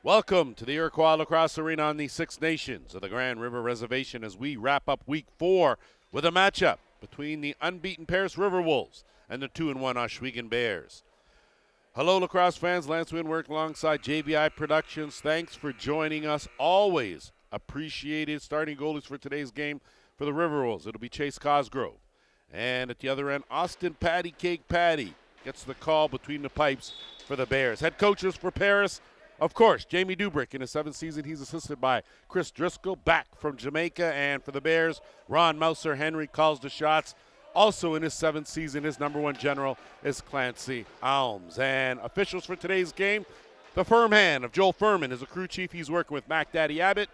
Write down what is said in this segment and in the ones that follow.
Welcome to the Iroquois Lacrosse Arena on the Six Nations of the Grand River Reservation as we wrap up Week 4 with a matchup between the unbeaten Paris RiverWolves and the 2-1 Ohsweken Bears. Hello, lacrosse fans. Lance Winwork alongside JVI Productions. Thanks for joining us. Always appreciated. Starting goalies for today's game for the RiverWolves. It'll be Chase Cosgrove. And at the other end, Austin Patty Cake Patty gets the call between the pipes for the Bears. Head coaches for Paris, of course, Jamie Dubrick. In his 7th season, he's assisted by Chris Driscoll, back from Jamaica. And for the Bears, Ron Mouser Henry calls the shots. Also in his 7th season, his number 1 general is Clancy Alms. And officials for today's game, the firm hand of Joel Furman is a crew chief. He's working with Mac Daddy Abbott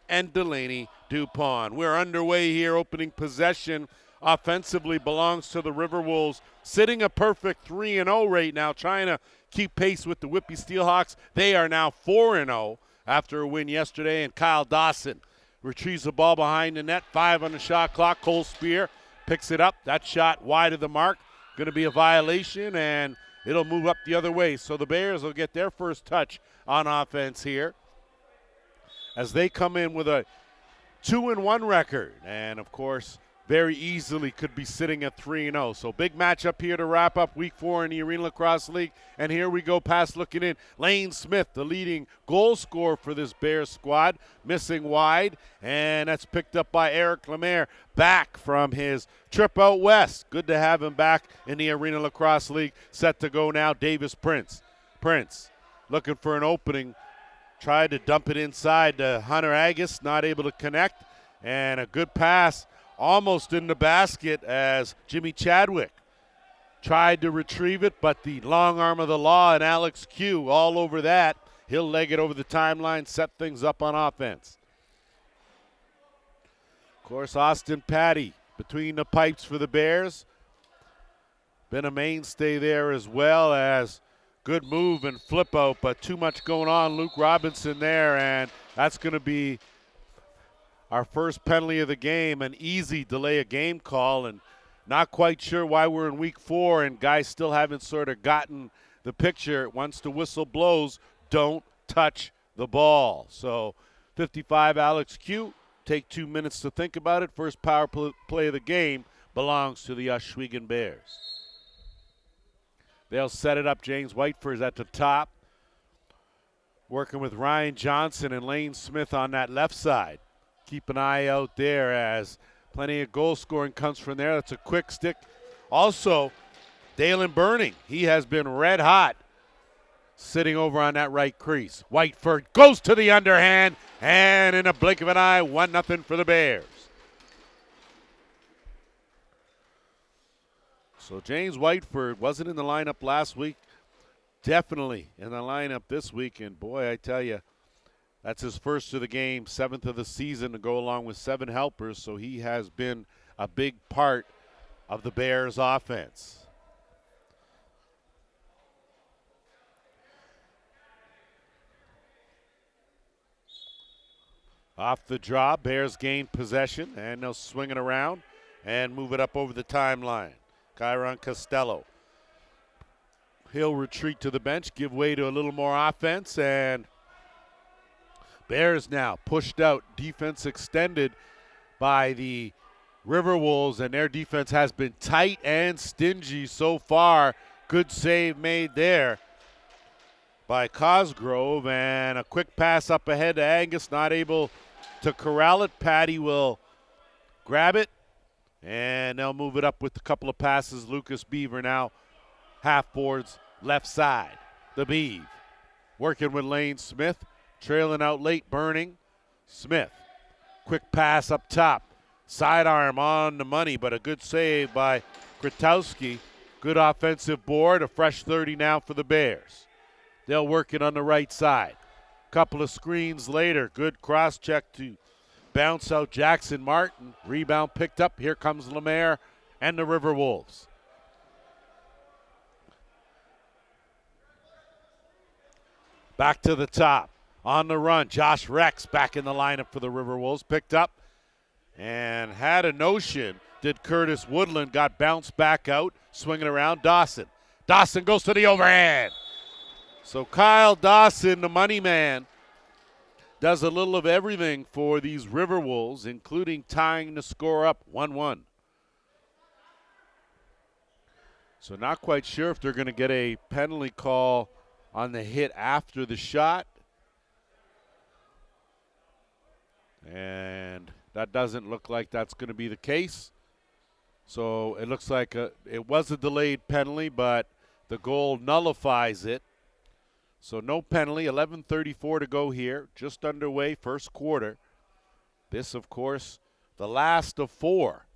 and Delaney Dupont. We're underway here. Opening possession offensively belongs to the RiverWolves, sitting a perfect 3-0 right now, trying to keep pace with the Whippy Steelhawks. They are now 4-0 after a win yesterday, and Kyle Dawson retrieves the ball behind the net. 5 on the shot clock. Cole Spear picks it up. That shot wide of the mark. Going to be a violation, and it'll move up the other way. So the Bears will get their first touch on offense here as they come in with a 2-1 record. And, of course, very easily could be sitting at 3-0. So big matchup here to wrap up Week 4 in the Arenalacrosseleague. And here we go, past looking in. Lane Smith, the leading goal scorer for this Bears squad, missing wide. And that's picked up by Eric Lemaire, back from his trip out west. Good to have him back in the Arenalacrosseleague. Set to go now, Davis Prince. Prince looking for an opening. Tried to dump it inside to Hunter Agus, not able to connect. And a good pass almost in the basket as Jimmy Chadwick tried to retrieve it, but the long arm of the law and Alex Q all over that. He'll leg it over the timeline, set things up on offense. Of course, Austin Patty between the pipes for the Bears. Been a mainstay there as well, as good move and flip out, but too much going on. Luke Robinson there, and that's going to be our first penalty of the game, an easy delay of game call, and not quite sure why we're in Week 4 and guys still haven't sort of gotten the picture. Once the whistle blows, don't touch the ball. So 55 Alex Q, take 2 minutes to think about it. First power play of the game belongs to the Ohsweken Bears. They'll set it up. James Whiteford at the top, working with Ryan Johnson and Lane Smith on that left side. Keep an eye out there as plenty of goal scoring comes from there. That's a quick stick. Also, Dalen Burning, he has been red hot sitting over on that right crease. Whiteford goes to the underhand, and in a blink of an eye, 1-0 for the Bears. So James Whiteford wasn't in the lineup last week. Definitely in the lineup this week, and boy, I tell you, that's his first of the game, 7th of the season to go along with 7 helpers, so he has been a big part of the Bears' offense. Off the draw, Bears gain possession, and they'll swing it around and move it up over the timeline. Kyron Costello. He'll retreat to the bench, give way to a little more offense, and Bears now pushed out, defense extended by the RiverWolves, and their defense has been tight and stingy so far. Good save made there by Cosgrove, and a quick pass up ahead to Angus, not able to corral it. Patty will grab it, and they'll move it up with a couple of passes. Lucas Beaver now half boards left side. The Beav working with Lane Smith. Trailing out late, Burning. Smith, quick pass up top. Sidearm on the money, but a good save by Kretowski. Good offensive board, a fresh 30 now for the Bears. They'll work it on the right side. Couple of screens later, good cross check to bounce out Jackson Martin. Rebound picked up. Here comes Lemaire and the RiverWolves. Back to the top. On the run, Josh Rex back in the lineup for the RiverWolves. Picked up and had a notion. Did Curtis Woodland, got bounced back out, swinging around. Dawson goes to the overhand. So Kyle Dawson, the money man, does a little of everything for these RiverWolves, including tying the score up 1-1. So not quite sure if they're going to get a penalty call on the hit after the shot. And that doesn't look like that's going to be the case. So it looks like it was a delayed penalty, but the goal nullifies it. So no penalty, 11:34 to go here, just underway, first quarter. This, of course, the last of 4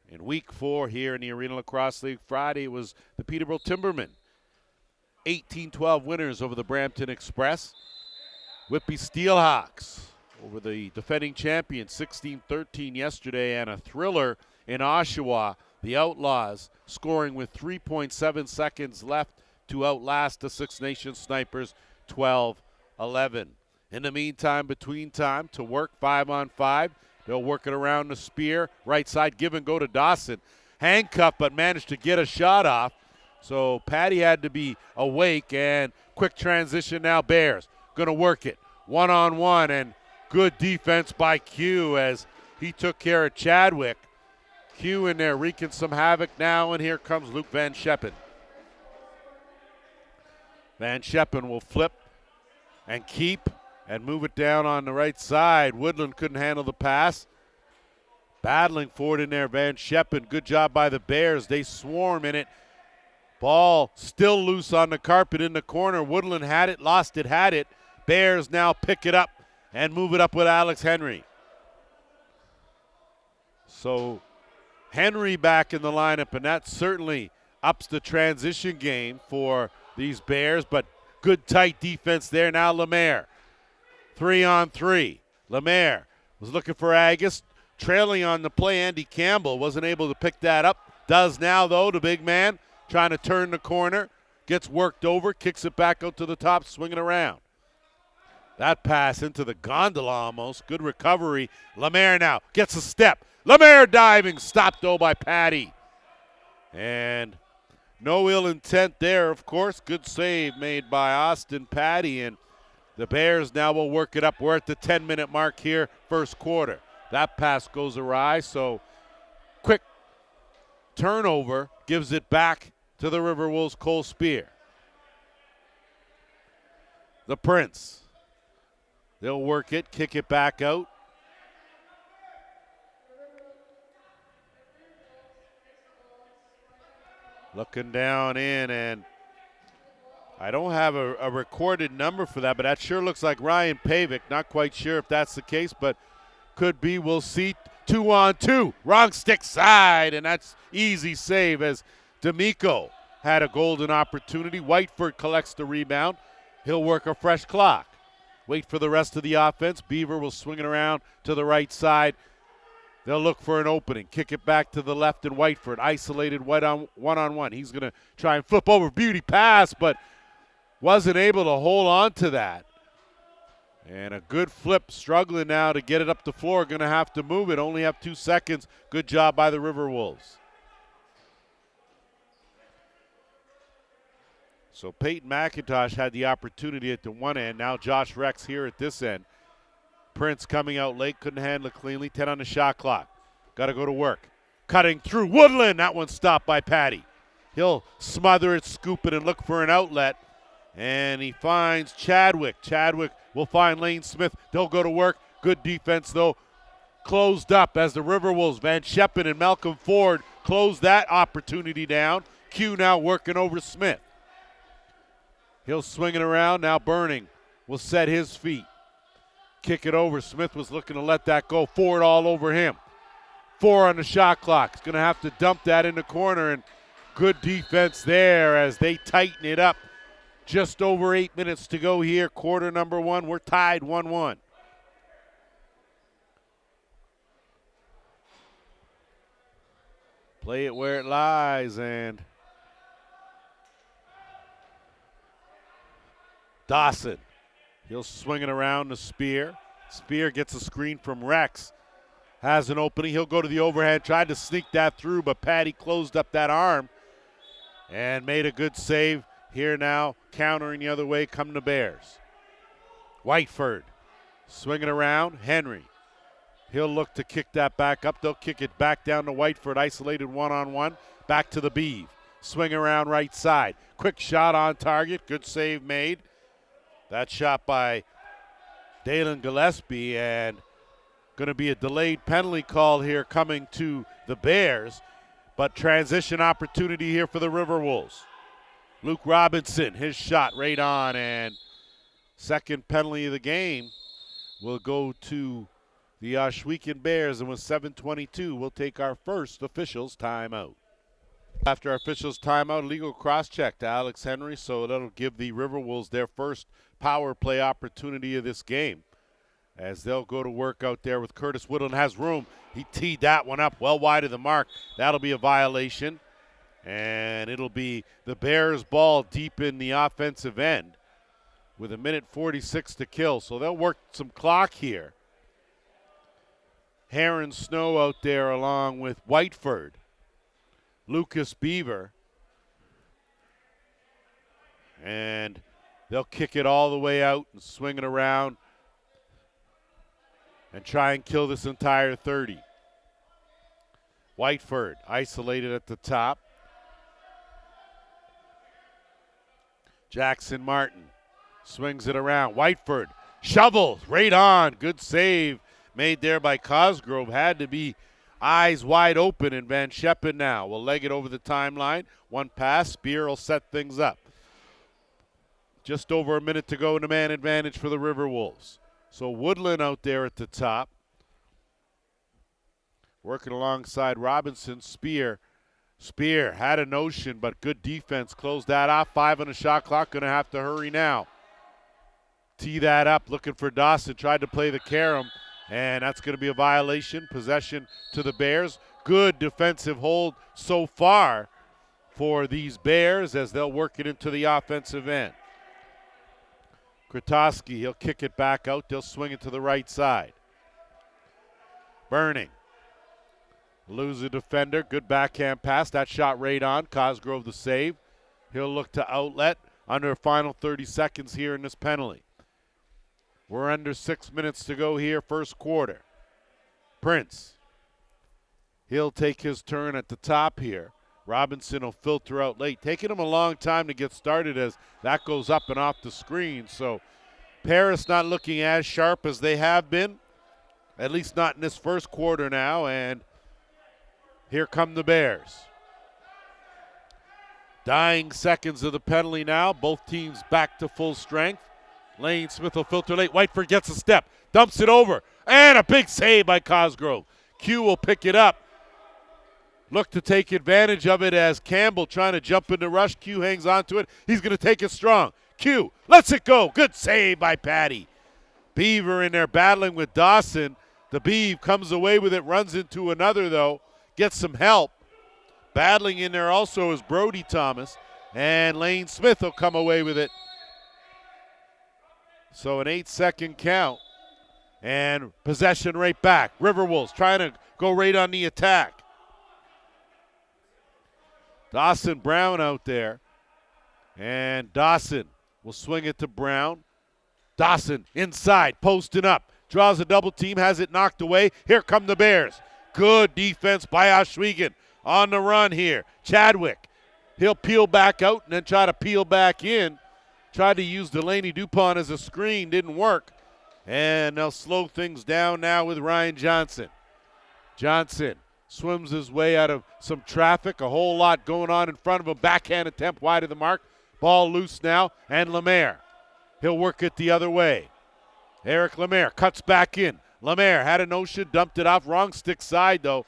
in week 4 here in the Arena Lacrosse League. Friday it was the Peterborough Timbermen, 18-12 winners over the Brampton Express. Whitby Steelhawks over the defending champions, 16-13 yesterday, and a thriller in Oshawa. The Outlaws scoring with 3.7 seconds left to outlast the Six Nations Snipers, 12-11. In the meantime, between time, to work 5-on-5. They'll work it around the spear. Right side, give and go to Dawson. Handcuffed, but managed to get a shot off. So Patty had to be awake, and quick transition now, Bears. Going to work it. 1-on-1, and good defense by Q as he took care of Chadwick. Q in there wreaking some havoc now, and here comes Luke Van Scheppen. Van Scheppen will flip and keep and move it down on the right side. Woodland couldn't handle the pass. Battling for it in there, Van Scheppen. Good job by the Bears. They swarm in it. Ball still loose on the carpet in the corner. Woodland had it, lost it, had it. Bears now pick it up and move it up with Alex Henry. So Henry back in the lineup, and that certainly ups the transition game for these Bears, but good tight defense there. Now Lemaire, 3-on-3. Lemaire was looking for Agus, trailing on the play. Andy Campbell wasn't able to pick that up. Does now, though, the big man, trying to turn the corner. Gets worked over, kicks it back out to the top, swinging around. That pass into the gondola almost. Good recovery. Lemaire now gets a step. Lemaire diving, stopped, though, by Patty. And no ill intent there, of course. Good save made by Austin Patty, and the Bears now will work it up. We're at the 10-minute mark here, first quarter. That pass goes awry, so quick turnover gives it back to the RiverWolves. Cole Spear. The Prince. They'll work it, kick it back out. Looking down in, and I don't have a recorded number for that, but that sure looks like Ryan Pavic. Not quite sure if that's the case, but could be. We'll see. 2-on-2. Wrong stick side, and that's easy save as D'Amico had a golden opportunity. Whiteford collects the rebound. He'll work a fresh clock. Wait for the rest of the offense. Beaver will swing it around to the right side. They'll look for an opening. Kick it back to the left, and Whiteford isolated one-on-one. He's going to try and flip over. Beauty pass, but wasn't able to hold on to that. And a good flip, struggling now to get it up the floor. Going to have to move it. Only have 2 seconds. Good job by the RiverWolves. So Peyton McIntosh had the opportunity at the one end. Now Josh Rex here at this end. Prince coming out late, couldn't handle it cleanly. 10 on the shot clock. Got to go to work. Cutting through Woodland. That one stopped by Patty. He'll smother it, scoop it, and look for an outlet. And he finds Chadwick. Chadwick will find Lane Smith. They'll go to work. Good defense, though. Closed up as the RiverWolves, Van Scheppen and Malcolm Ford close that opportunity down. Q now working over Smith. He'll swing it around. Now Burning will set his feet. Kick it over. Smith was looking to let that go. Ford all over him. 4 on the shot clock. He's going to have to dump that in the corner, and good defense there as they tighten it up. Just over 8 minutes to go here, quarter number 1. We're tied 1-1. Play it where it lies, and Dawson. He'll swing it around to Spear. Spear gets a screen from Rex. Has an opening. He'll go to the overhand. Tried to sneak that through, but Patty closed up that arm and made a good save. Here now, countering the other way, come the Bears. Whiteford Swinging around, Henry. He'll look to kick that back up. They'll kick it back down to Whiteford. Isolated one-on-one. Back to the Beeve. Swing around right side. Quick shot on target. Good save made. That shot by Dalen Gillespie, and going to be a delayed penalty call here coming to the Bears. But transition opportunity here for the RiverWolves. Luke Robinson, his shot right on, and second penalty of the game will go to the Ohsweken Bears, and with 7:22, we'll take our first officials timeout. After our officials timeout, legal cross-check to Alex Henry, so that'll give the RiverWolves their first power play opportunity of this game, as they'll go to work out there with Curtis Woodland. Has room. He teed that one up well wide of the mark. That'll be a violation, and it'll be the Bears' ball deep in the offensive end with 1:46 to kill, so they'll work some clock here. Heron Snow out there along with Whiteford. Lucas Beaver. And they'll kick it all the way out and swing it around and try and kill this entire 30. Whiteford isolated at the top. Jackson Martin swings it around. Whiteford shovels right on. Good save made there by Cosgrove. Had to be eyes wide open, and Van Scheppen now will leg it over the timeline. One pass. Spear will set things up. Just over a minute to go in a man advantage for the RiverWolves. So Woodland out there at the top. Working alongside Robinson. Spear had a notion, but good defense. Closed that off. 5 on the shot clock. Going to have to hurry now. Tee that up. Looking for Dawson. Tried to play the carom, and that's going to be a violation. Possession to the Bears. Good defensive hold so far for these Bears as they'll work it into the offensive end. Kratoski, he'll kick it back out. They'll swing it to the right side. Burning. Lose a defender. Good backhand pass. That shot right on. Cosgrove the save. He'll look to outlet under a final 30 seconds here in this penalty. We're under 6 minutes to go here, first quarter. Prince. He'll take his turn at the top here. Robinson will filter out late. Taking him a long time to get started as that goes up and off the screen. So Paris not looking as sharp as they have been, at least not in this first quarter now. And here come the Bears. Dying seconds of the penalty now. Both teams back to full strength. Lane Smith will filter late. Whiteford gets a step. Dumps it over. And a big save by Cosgrove. Q will pick it up. Look to take advantage of it as Campbell trying to jump in the rush. Q hangs on to it. He's going to take it strong. Q lets it go. Good save by Patty. Beaver in there battling with Dawson. The Beav comes away with it, runs into another though. Gets some help. Battling in there also is Brody Thomas. And Lane Smith will come away with it. So an 8-second count. And possession right back. RiverWolves trying to go right on the attack. Dawson Brown out there. And Dawson will swing it to Brown. Dawson inside, posting up. Draws a double team, has it knocked away. Here come the Bears. Good defense by Ohsweken. On the run here. Chadwick. He'll peel back out and then try to peel back in. Tried to use Delaney Dupont as a screen. Didn't work. And they'll slow things down now with Ryan Johnson. Johnson swims his way out of some traffic. A whole lot going on in front of him. Backhand attempt wide of the mark. Ball loose now. And Lemaire. He'll work it the other way. Eric Lemaire cuts back in. Lemaire had a notion, dumped it off. Wrong stick side, though.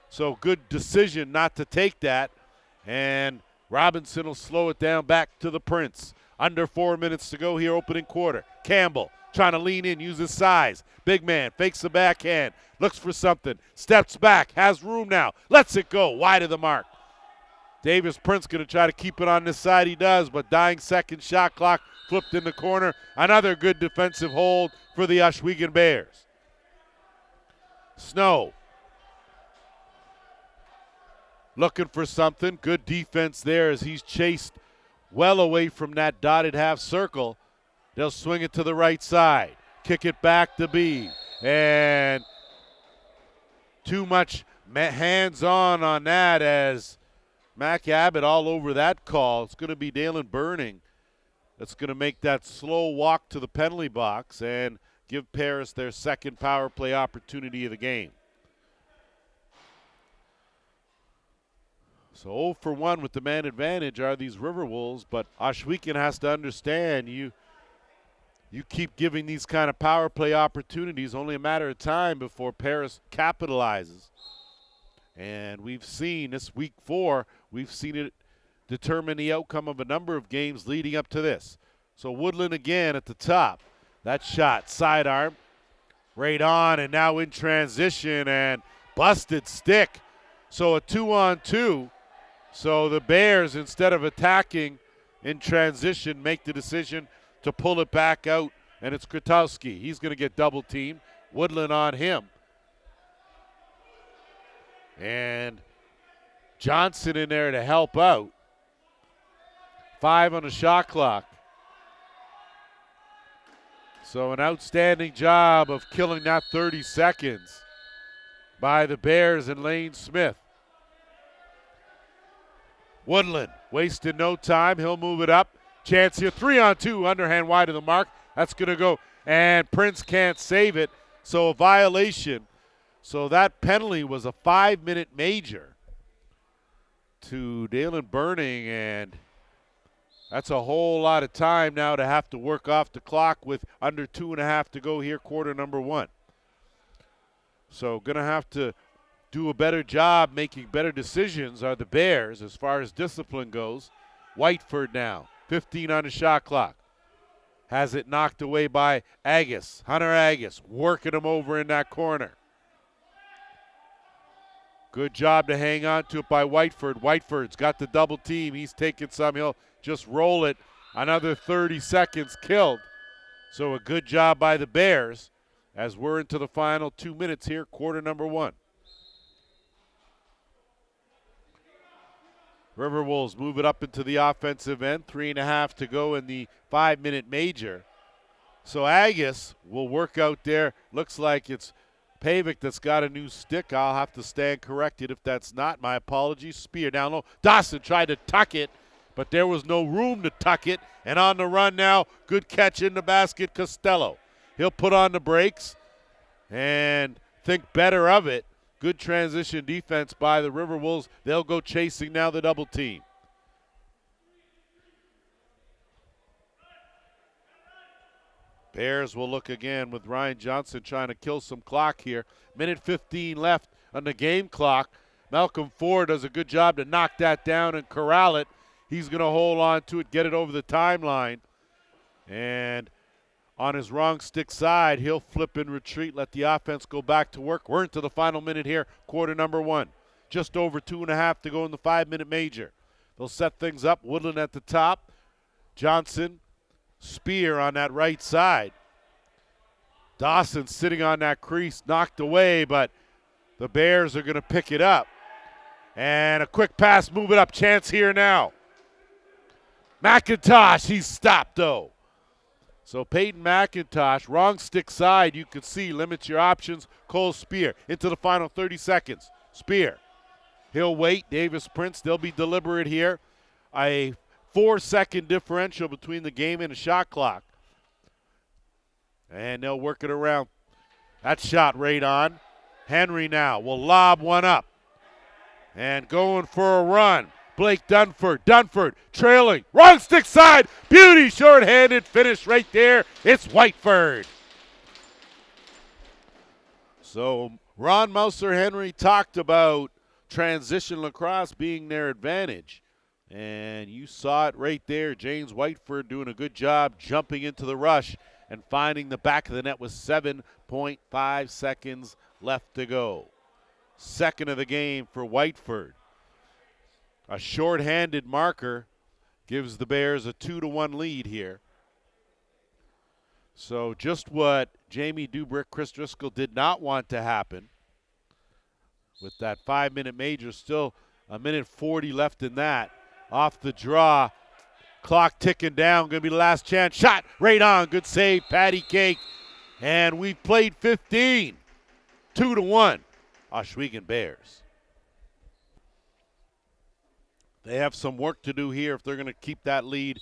So good decision not to take that. And Robinson will slow it down back to the Prince. Under 4 minutes to go here, opening quarter. Campbell trying to lean in, use his size. Big man fakes the backhand. Looks for something. Steps back. Has room now. Lets it go. Wide of the mark. Davis Prince going to try to keep it on this side. He does, but dying second shot clock flipped in the corner. Another good defensive hold for the Ohsweken Bears. Snow looking for something. Good defense there as he's chased well away from that dotted half circle. They'll swing it to the right side. kick it back to B. And too much hands-on that as Mac Abbott all over that call. It's going to be Dalen Burning that's going to make that slow walk to the penalty box and give Paris their second power play opportunity of the game. So 0 for 1 with the man advantage are these RiverWolves, but Ohsweken has to understand you keep giving these kind of power play opportunities, only a matter of time before Paris capitalizes. And we've seen this week 4, we've seen it determine the outcome of a number of games leading up to this. So Woodland again at the top. That shot, sidearm, right on, and now in transition and busted stick. So a 2-on-2. So the Bears, instead of attacking in transition, make the decision to pull it back out, and it's Krotowski. He's going to get double teamed. Woodland on him. And Johnson in there to help out. 5 on the shot clock. So an outstanding job of killing that 30 seconds by the Bears and Lane Smith. Woodland wasted no time. He'll move it up. Chance here, 3-on-2, underhand wide of the mark. That's going to go, and Prince can't save it. So a violation. So that penalty was a 5-minute major to Dalen Burning, and that's a whole lot of time now to have to work off the clock with under 2.5 to go here, quarter number 1. So going to have to do a better job making better decisions are the Bears as far as discipline goes. Whiteford now, 15 on the shot clock. Has it knocked away by Agus. Hunter Agus working him over in that corner. Good job to hang on to it by Whiteford. Whiteford's got the double team. He's taking some. He'll just roll it. Another 30 seconds killed. So a good job by the Bears as we're into the final 2 minutes here, quarter number 1. RiverWolves move it up into the offensive end. 3.5 to go in the 5-minute major. So Agus will work out there. Looks like it's Pavic that's got a new stick. I'll have to stand corrected if that's not. My apologies. Spear down low. Dawson tried to tuck it, but there was no room to tuck it. And on the run now, good catch in the basket, Costello. He'll put on the brakes and think better of it. Good transition defense by the RiverWolves. They'll go chasing now the double team. Bears will look again with Ryan Johnson trying to kill some clock here. Minute 15 left on the game clock. Malcolm Ford does a good job to knock that down and corral it. He's going to hold on to it, get it over the timeline. And on his wrong stick side, he'll flip and retreat, let the offense go back to work. We're into the final minute here, quarter number 1. Just over 2.5 to go in the 5-minute major. They'll set things up. Woodland at the top. Johnson, Spear on that right side. Dawson sitting on that crease, knocked away, but the Bears are going to pick it up. And a quick pass, move it up. Chance here now. McIntosh, he's stopped though. So Peyton McIntosh, wrong stick side, you can see, limits your options. Cole Spear into the final 30 seconds. Spear, he'll wait. Davis Prince, they'll be deliberate here. A 4-second differential between the game and the shot clock. And they'll work it around. That shot right on. Henry now will lob one up. And going for a run. Blake Dunford trailing. Wrong stick side. Beauty short-handed finish right there. It's Whiteford. So Ron Mouser Henry talked about transition lacrosse being their advantage. And you saw it right there. James Whiteford doing a good job jumping into the rush and finding the back of the net with 7.5 seconds left to go. Second of the game for Whiteford. A short-handed marker gives the Bears a 2-1 lead here. So just what Jamie Dubrick, Chris Driscoll did not want to happen. With that 5-minute major, still a minute 40 left in that. Off the draw, clock ticking down, going to be the last chance. Shot right on, good save, Patty Cake. And we've played 15. 2-1. Ohsweken Bears. They have some work to do here if they're going to keep that lead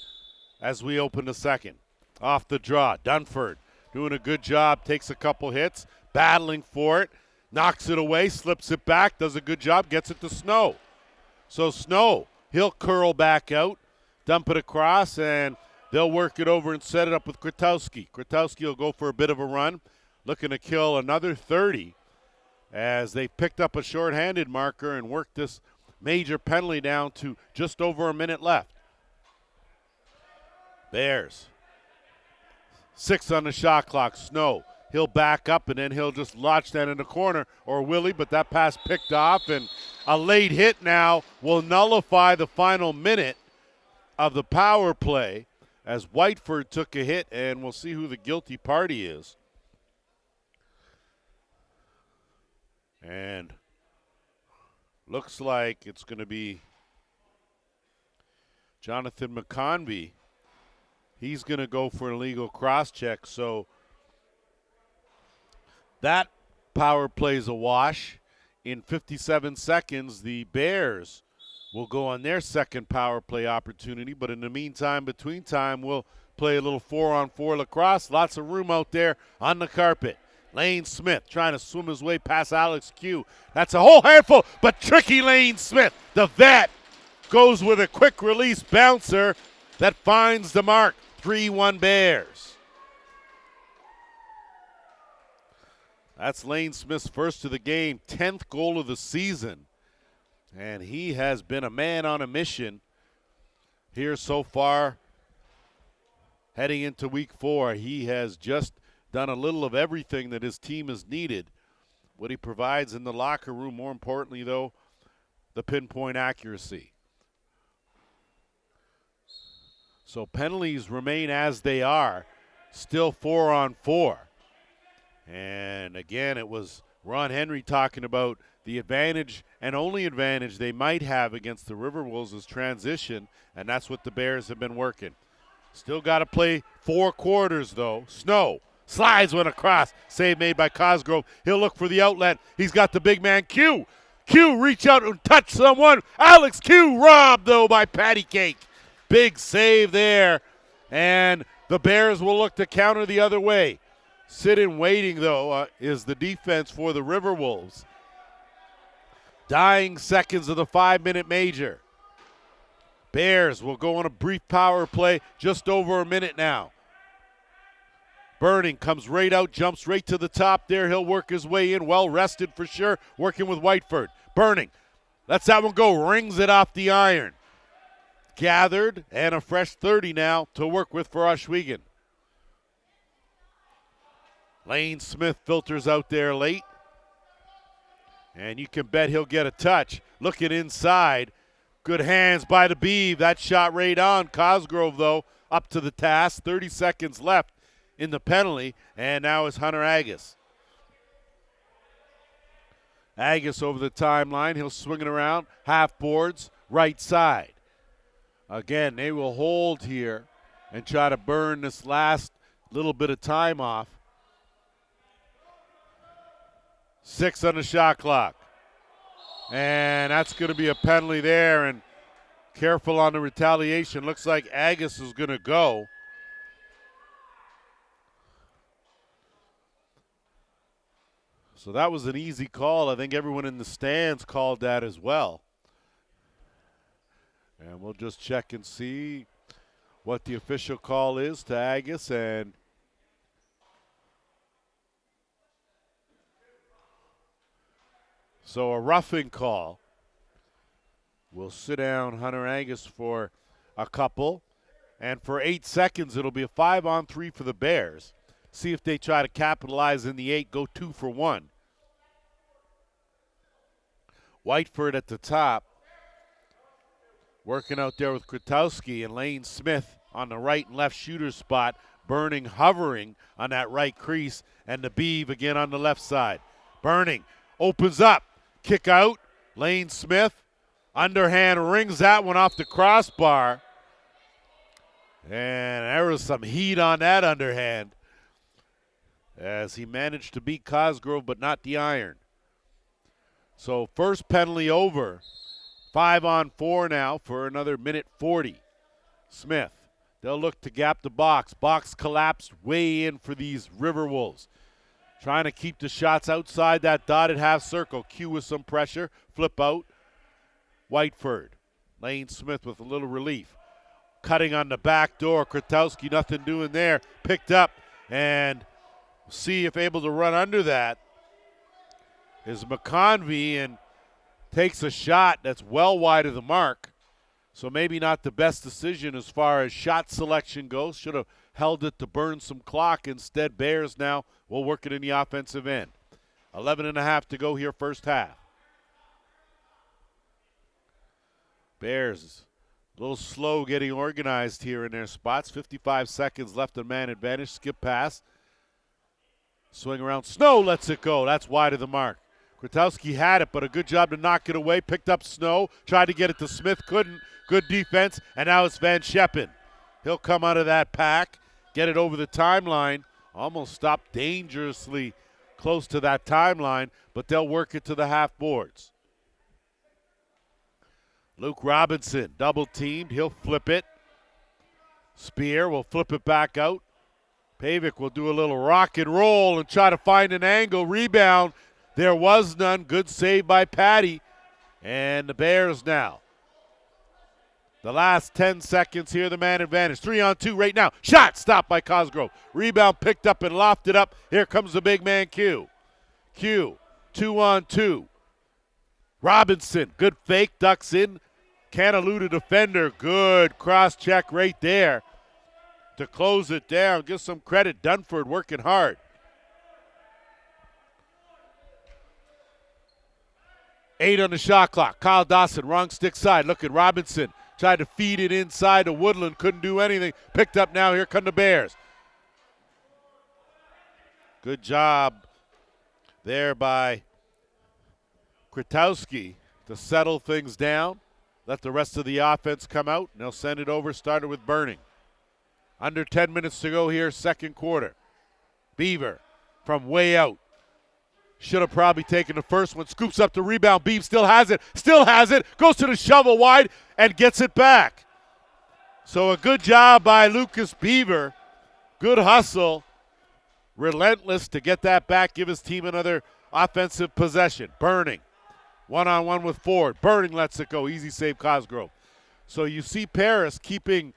as we open the second. Off the draw, Dunford doing a good job, takes a couple hits, battling for it, knocks it away, slips it back, does a good job, gets it to Snow. So Snow, he'll curl back out, dump it across, and they'll work it over and set it up with Krotowski. Krotowski will go for a bit of a run, looking to kill another 30 as they picked up a shorthanded marker and worked this major penalty down to just over a minute left. Bears. 6 on the shot clock. Snow. He'll back up and then he'll just launch that in the corner, or will he? But that pass picked off, and a late hit now will nullify the final minute of the power play as Whiteford took a hit, and we'll see who the guilty party is. And looks like it's going to be Jonathan McConvey. He's going to go for an illegal cross-check, so that power play's a wash. In 57 seconds, the Bears will go on their second power play opportunity, but in the meantime, between time, we'll play a little 4-on-4 lacrosse. Lots of room out there on the carpet. Lane Smith trying to swim his way past Alex Q. That's a whole handful, but tricky Lane Smith. The vet goes with a quick release bouncer that finds the mark. 3-1 Bears. That's Lane Smith's first of the game, 10th goal of the season. And he has been a man on a mission here so far. Heading into week 4, he has just done a little of everything that his team has needed. What he provides in the locker room, more importantly, though, the pinpoint accuracy. So penalties remain as they are, still 4-on-4. And again, it was Ron Henry talking about the advantage and only advantage they might have against the RiverWolves is transition, and that's what the Bears have been working. Still got to play 4 quarters, though. Snow slides one across. Save made by Cosgrove. He'll look for the outlet. He's got the big man, Q. Q reach out and touch someone. Alex Q robbed, though, by Patty Cake. Big save there. And the Bears will look to counter the other way. Sitting waiting, though, is the defense for the RiverWolves. Dying seconds of the 5-minute major. Bears will go on a brief power play, just over a minute now. Burning comes right out, jumps right to the top there. He'll work his way in, well rested for sure, working with Whiteford. Burning, lets that one go, rings it off the iron. Gathered, and a fresh 30 now to work with for Ohsweken. Lane Smith filters out there late. And you can bet he'll get a touch. Looking inside. Good hands by the Beeve. That shot right on. Cosgrove, though, up to the task. 30 seconds left in the penalty. And now it's Hunter Agus. Agus over the timeline. He'll swing it around. Half boards, right side. Again, they will hold here and try to burn this last little bit of time off. 6 on the shot clock. And that's going to be a penalty there, and careful on the retaliation. Looks like Agus is going to go. So that was an easy call. I think everyone in the stands called that as well. And we'll just check and see what the official call is to Agus. And so a roughing call. We'll sit down Hunter Agus for a couple. And for 8 seconds, it'll be a 5-on-3 for the Bears. See if they try to capitalize in the 8, go 2 for 1. Whiteford at the top. Working out there with Krotowski, and Lane Smith on the right and left shooter spot. Burning, hovering on that right crease. And the Beeve again on the left side. Burning, opens up. Kick out. Lane Smith, underhand, rings that one off the crossbar. And there was some heat on that underhand. as he managed to beat Cosgrove but not the iron. So first penalty over. 5-on-4 now for another minute 40. Smith, they'll look to gap the box. Box collapsed way in for these RiverWolves. Trying to keep the shots outside that dotted half circle. Q with some pressure. Flip out. Whiteford. Lane Smith with a little relief. Cutting on the back door. Krotowski, nothing doing there. Picked up and see if able to run under that is McConvey, and takes a shot that's well wide of the mark. So maybe not the best decision as far as shot selection goes. Should have held it to burn some clock. Instead, Bears now will work it in the offensive end. 11.5 to go here first half. Bears a little slow getting organized here in their spots. 55 seconds left on man advantage. Skip pass. Swing around. Snow lets it go. That's wide of the mark. Krotowski had it, but a good job to knock it away. Picked up Snow. Tried to get it to Smith. Couldn't. Good defense. And now it's Van Scheppen. He'll come out of that pack. Get it over the timeline. Almost stopped dangerously close to that timeline, but they'll work it to the half boards. Luke Robinson, double teamed. He'll flip it. Spear will flip it back out. Pavic will do a little rock and roll and try to find an angle. Rebound. There was none. Good save by Patty. And the Bears now. The last 10 seconds here, the man advantage. 3-on-2 right now. Shot stopped by Cosgrove. Rebound picked up and lofted up. Here comes the big man Q. Q, 2-on-2. Robinson, good fake, ducks in. Can't elude a defender. Good cross check right there to close it down. Give some credit. Dunford working hard. 8 on the shot clock. Kyle Dawson, wrong stick side. Look at Robinson. Tried to feed it inside to Woodland. Couldn't do anything. Picked up now. Here come the Bears. Good job there by Krotowski to settle things down. Let the rest of the offense come out. And they'll send it over. Started with Burning. Under 10 minutes to go here, second quarter. Beaver from way out. Should have probably taken the first one. Scoops up the rebound. Beav still has it. Still has it. Goes to the shovel wide and gets it back. So a good job by Lucas Beaver. Good hustle. Relentless to get that back. Give his team another offensive possession. Burning. One-on-one with Ford. Burning lets it go. Easy save Cosgrove. So you see Paris keeping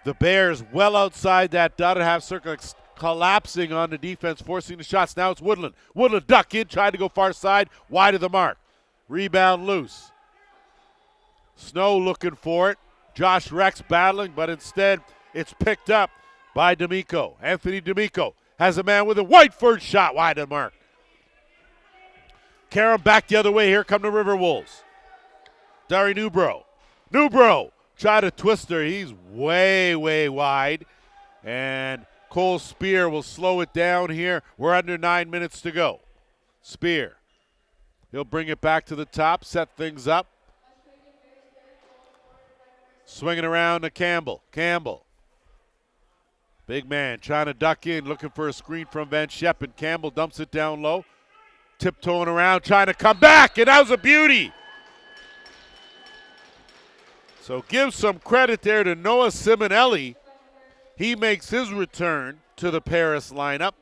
the Bears well outside that dotted half circle, collapsing on the defense, forcing the shots. Now it's Woodland. Woodland duck in, tried to go far side, wide of the mark. Rebound loose. Snow looking for it. Josh Rex battling, but instead it's picked up by D'Amico. Anthony D'Amico has a man with a Whiteford shot wide of the mark. Karam back the other way. Here come the RiverWolves. Dari Newbro try to twist her. He's way, way wide. And Cole Spear will slow it down here. We're under 9 minutes to go. Spear. He'll bring it back to the top, set things up. Swinging around to Campbell. Big man trying to duck in, looking for a screen from Van Scheppen. Campbell dumps it down low. Tiptoeing around, trying to come back, and that was a beauty. So give some credit there to Noah Simonelli. He makes his return to the Paris lineup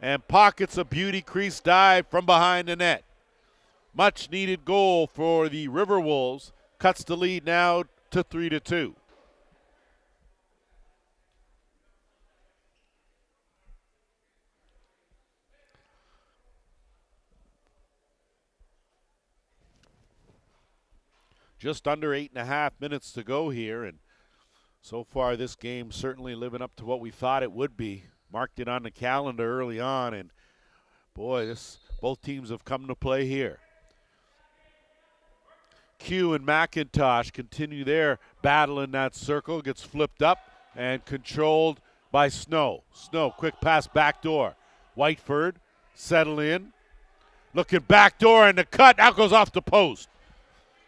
and pockets a beauty crease dive from behind the net. Much needed goal for the RiverWolves. Cuts the lead now to 3-2. Just under 8.5 minutes to go here, and so far this game certainly living up to what we thought it would be. Marked it on the calendar early on, and boy, both teams have come to play here. Q and McIntosh continue their battle in that circle. Gets flipped up and controlled by Snow. Snow, quick pass back door. Whiteford settle in. Looking back door and the cut. Out goes off the post.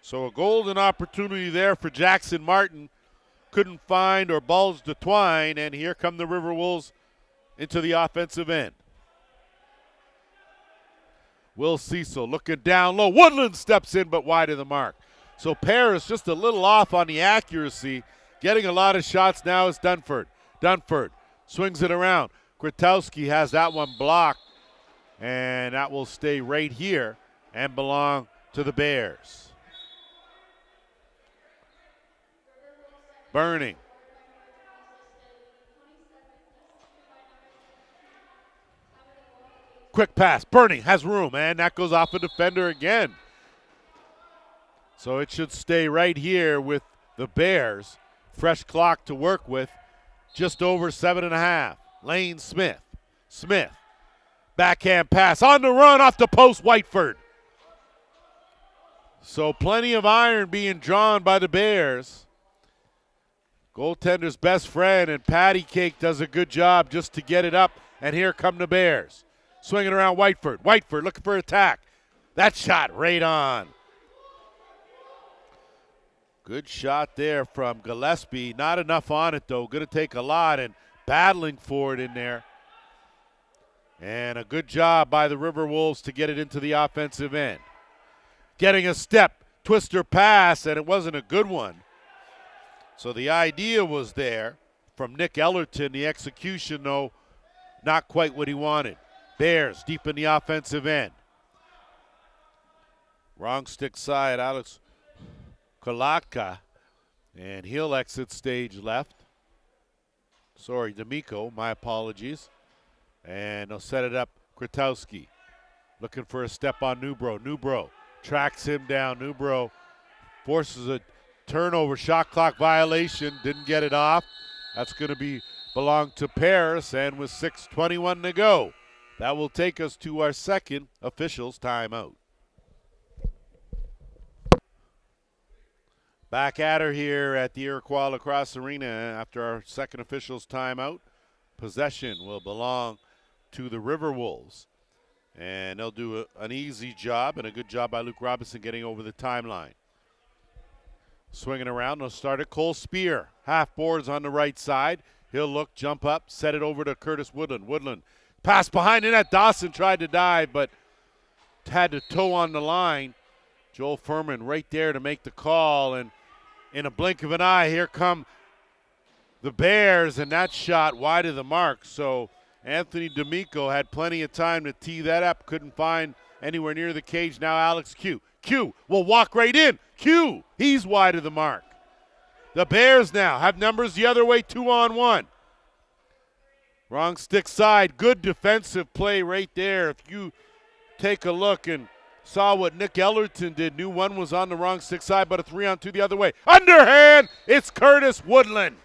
So a golden opportunity there for Jackson Martin. Couldn't find or bulge the twine, and here come the RiverWolves into the offensive end. Will Cecil looking down low. Woodland steps in, but wide of the mark. So Paris just a little off on the accuracy. Getting a lot of shots now is Dunford. Dunford swings it around. Grotowski has that one blocked, and that will stay right here and belong to the Bears. Burning. Quick pass. Burning has room, and that goes off a defender again. So it should stay right here with the Bears. Fresh clock to work with. Just over 7.5. Lane Smith. Smith. Backhand pass on the run off the post, Whiteford. So plenty of iron being drawn by the Bears. Goaltender's best friend, and Patty Cake does a good job just to get it up. And here come the Bears. Swinging around Whiteford. Whiteford looking for attack. That shot right on. Good shot there from Gillespie. Not enough on it, though. Going to take a lot, and battling for it in there. And a good job by the RiverWolves to get it into the offensive end. Getting a step, twister pass, and it wasn't a good one. So the idea was there from Nick Ellerton. The execution, though, not quite what he wanted. Bears deep in the offensive end. Wrong stick side, Alex Kolatka, and he'll exit stage left. Sorry, D'Amico, my apologies. And they'll set it up, Krotowski. Looking for a step on Newbro. Newbro tracks him down. Newbro forces a turnover, shot clock violation, didn't get it off. That's going to belong to Paris, and with 6:21 to go, that will take us to our second officials timeout. Back at her here at the Iroquois Lacrosse Arena after our second officials timeout. Possession will belong to the RiverWolves, and they'll do an easy job and a good job by Luke Robinson getting over the timeline. Swinging around, they'll start at Cole Spear. Half boards on the right side. He'll look, jump up, set it over to Curtis Woodland. Woodland pass behind the net. Dawson tried to dive, but had to toe on the line. Joel Furman right there to make the call, and in a blink of an eye, here come the Bears, and that shot wide of the mark. So Anthony D'Amico had plenty of time to tee that up. Couldn't find anywhere near the cage. Now Alex Q. Q will walk right in. Q, he's wide of the mark. The Bears now have numbers the other way, 2-on-1. Wrong stick side. Good defensive play right there. If you take a look and saw what Nick Ellerton did, knew one was on the wrong stick side, but a 3-on-2 the other way. Underhand, it's Curtis Woodland.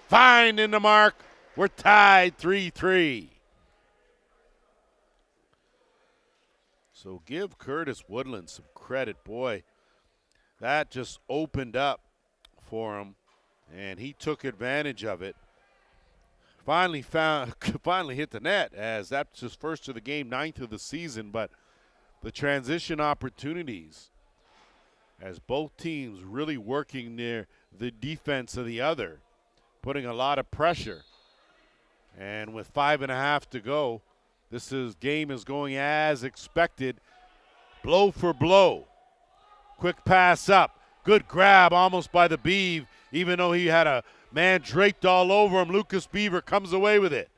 Finding the mark. We're tied 3-3. So give Curtis Woodland some credit. Boy, that just opened up for him, and he took advantage of it. Finally hit the net, as that's his first of the game, 9th of the season, but the transition opportunities as both teams really working near the defense of the other, putting a lot of pressure. And with 5.5 to go, game is going as expected, blow for blow. Quick pass up, good grab almost by the Beav, even though he had a man draped all over him. Lucas Beaver comes away with it.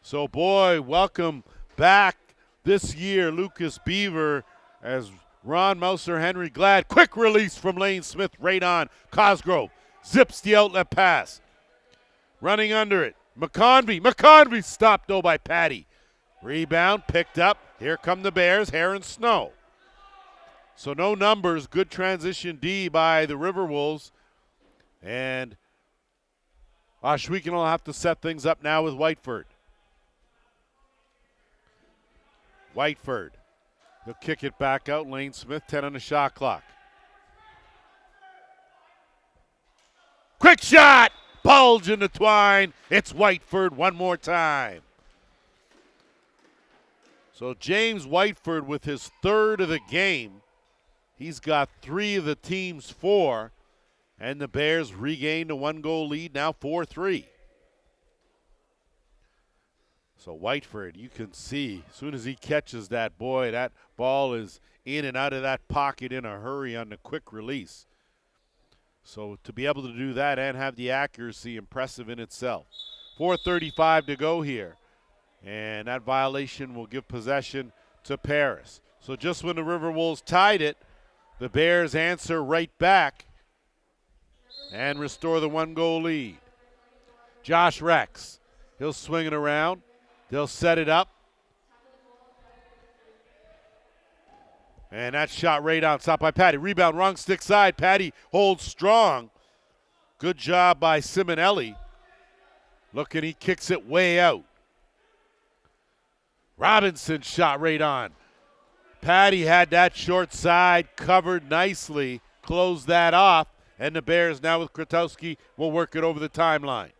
So boy, welcome back this year, Lucas Beaver, as Ron Mouser, Henry Glad. Quick release from Lane Smith right on. Cosgrove zips the outlet pass. Running under it. McConvey stopped though by Patty. Rebound picked up. Here come the Bears, Hare and Snow. So no numbers, good transition D by the RiverWolves. And Ohsweken will have to set things up now with Whiteford. Whiteford. He'll kick it back out. Lane Smith, 10 on the shot clock. Quick shot! Bulge in the twine. It's Whiteford one more time. So James Whiteford with his third of the game. He's got 3 of the team's 4. And the Bears regained a 1-goal lead, now 4-3. So Whiteford, you can see, as soon as he catches that, boy, that ball is in and out of that pocket in a hurry on the quick release. So to be able to do that and have the accuracy, impressive in itself. 4:35 to go here. And that violation will give possession to Paris. So just when the RiverWolves tied it, the Bears answer right back and restore the 1-goal lead. Josh Rex, he'll swing it around. They'll set it up. And that shot right on, stopped by Patty. Rebound, wrong stick side. Patty holds strong. Good job by Simonelli. Looking, he kicks it way out. Robinson shot right on. Patty had that short side covered nicely, closed that off, and the Bears now with Krotowski will work it over the timeline.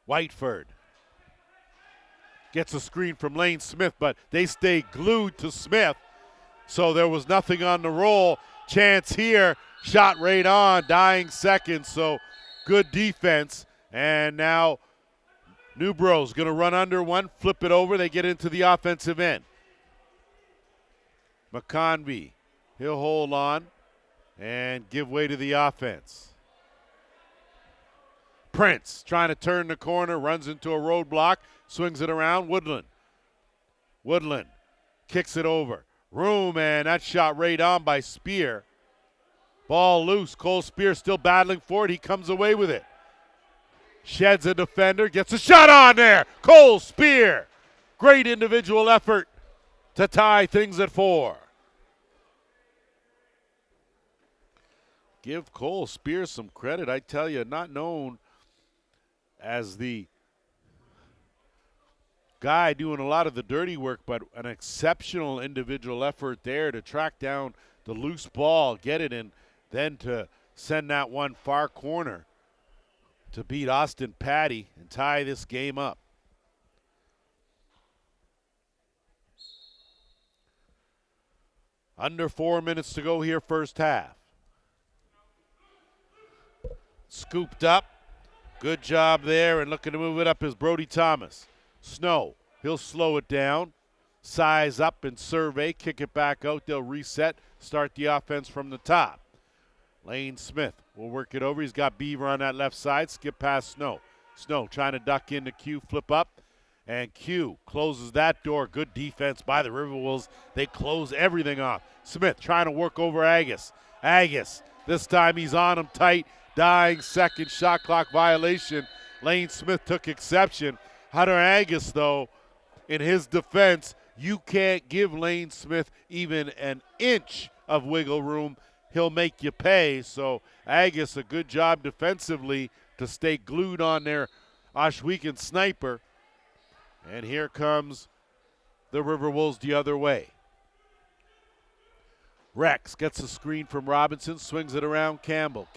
Whiteford gets a screen from Lane Smith, but they stay glued to Smith, so there was nothing on the roll. Chance here, shot right on, dying seconds, so good defense. And now Newbro's going to run under one, flip it over, they get into the offensive end. McConvey, he'll hold on and give way to the offense. Prince trying to turn the corner, runs into a roadblock, swings it around. Woodland kicks it over. Room, and that shot right on by Spear. Ball loose. Cole Spear still battling for it. He comes away with it. Sheds a defender, gets a shot on there. Cole Spear. Great individual effort to tie things at 4. Give Cole Spear some credit. I tell you, not known as the guy doing a lot of the dirty work, but an exceptional individual effort there to track down the loose ball, get it in, then to send that one far corner to beat Austin Patty and tie this game up. Under 4 minutes to go here, first half. Scooped up. Good job there, and looking to move it up is Brody Thomas. Snow, he'll slow it down, size up and survey, kick it back out. They'll reset, start the offense from the top. Lane Smith will work it over. He's got Beaver on that left side, skip past Snow. Snow trying to duck into Q, flip up, and Q closes that door. Good defense by the RiverWolves. They close everything off. Smith trying to work over Agus. Agus, this time he's on him tight. Dying second, shot clock violation. Lane Smith took exception. Hunter Agus, though, in his defense, you can't give Lane Smith even an inch of wiggle room. He'll make you pay. So Agus, a good job defensively to stay glued on their Ohsweken sniper. And here comes the RiverWolves the other way. Rex gets a screen from Robinson, swings it around Campbell.